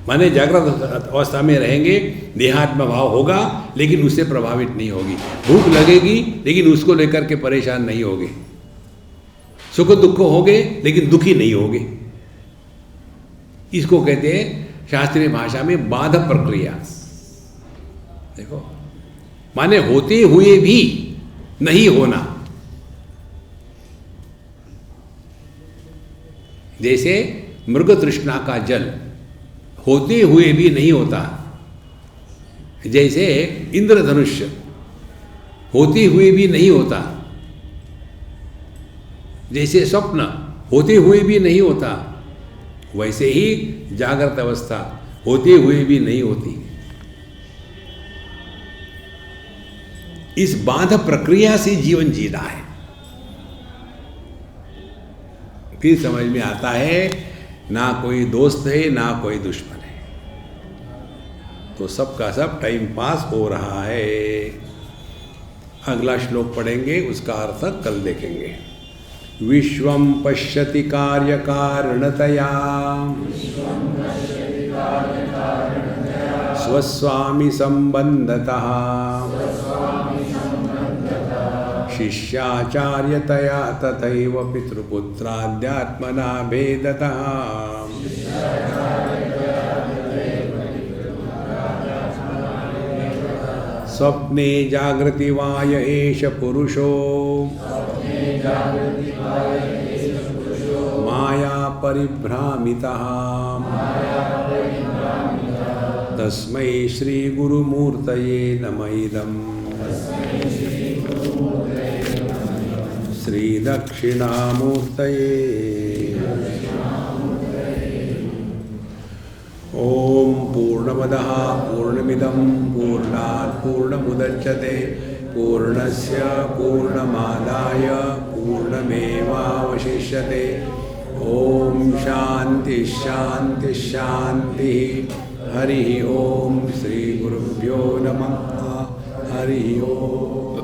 माने जागृत अवस्था में रहेंगे, देहात्म भाव होगा, लेकिन उससे प्रभावित नहीं होगी। भूख लगेगी, लेकिन उसको लेकर के परेशान नहीं होगे। सुख दुख होंगे, लेकिन दुखी नहीं होगे। इसको कहते हैं शास्त्रीय भाषा में बाध प्रक्रिया। देखो, माने होते हुए भी नहीं होना। जैसे मृग तृष्णा का जल होते हुए भी नहीं होता, जैसे इंद्रधनुष होते हुए भी नहीं होता, जैसे स्वप्न होते हुए भी नहीं होता, वैसे ही जागृत अवस्था होते हुए भी नहीं होती। इस बाध प्रक्रिया से जीवन जीना है। फिर समझ में आता है, ना कोई दोस्त है ना कोई दुश्मन है, तो सबका सब टाइम पास हो रहा है। अगला श्लोक पढ़ेंगे, उसका अर्थ कल देखेंगे। विश्वं पश्यति कार्यकारणतया स्वस्वामी संबंधतः शिष्याचार्यतया तथैव पितृपुत्राद्यात्मना भेदतः स्वप्ने जागृति वाय एष पुरुषो माया परिभ्रामितः तस्मै श्री गुरुमूर्तये नमः इदम् श्री दक्षिणामूर्तये। ओम पूर्णमदः पूर्णमिदं पूर्णात् पूर्णमुदच्यते पूर्णस्य पूर्णमादाय पूर्णमेवावशिष्यते। ओम शांति शांति शांति। हरि ओम। श्री गुरुभ्यो नमः। हरि ओम।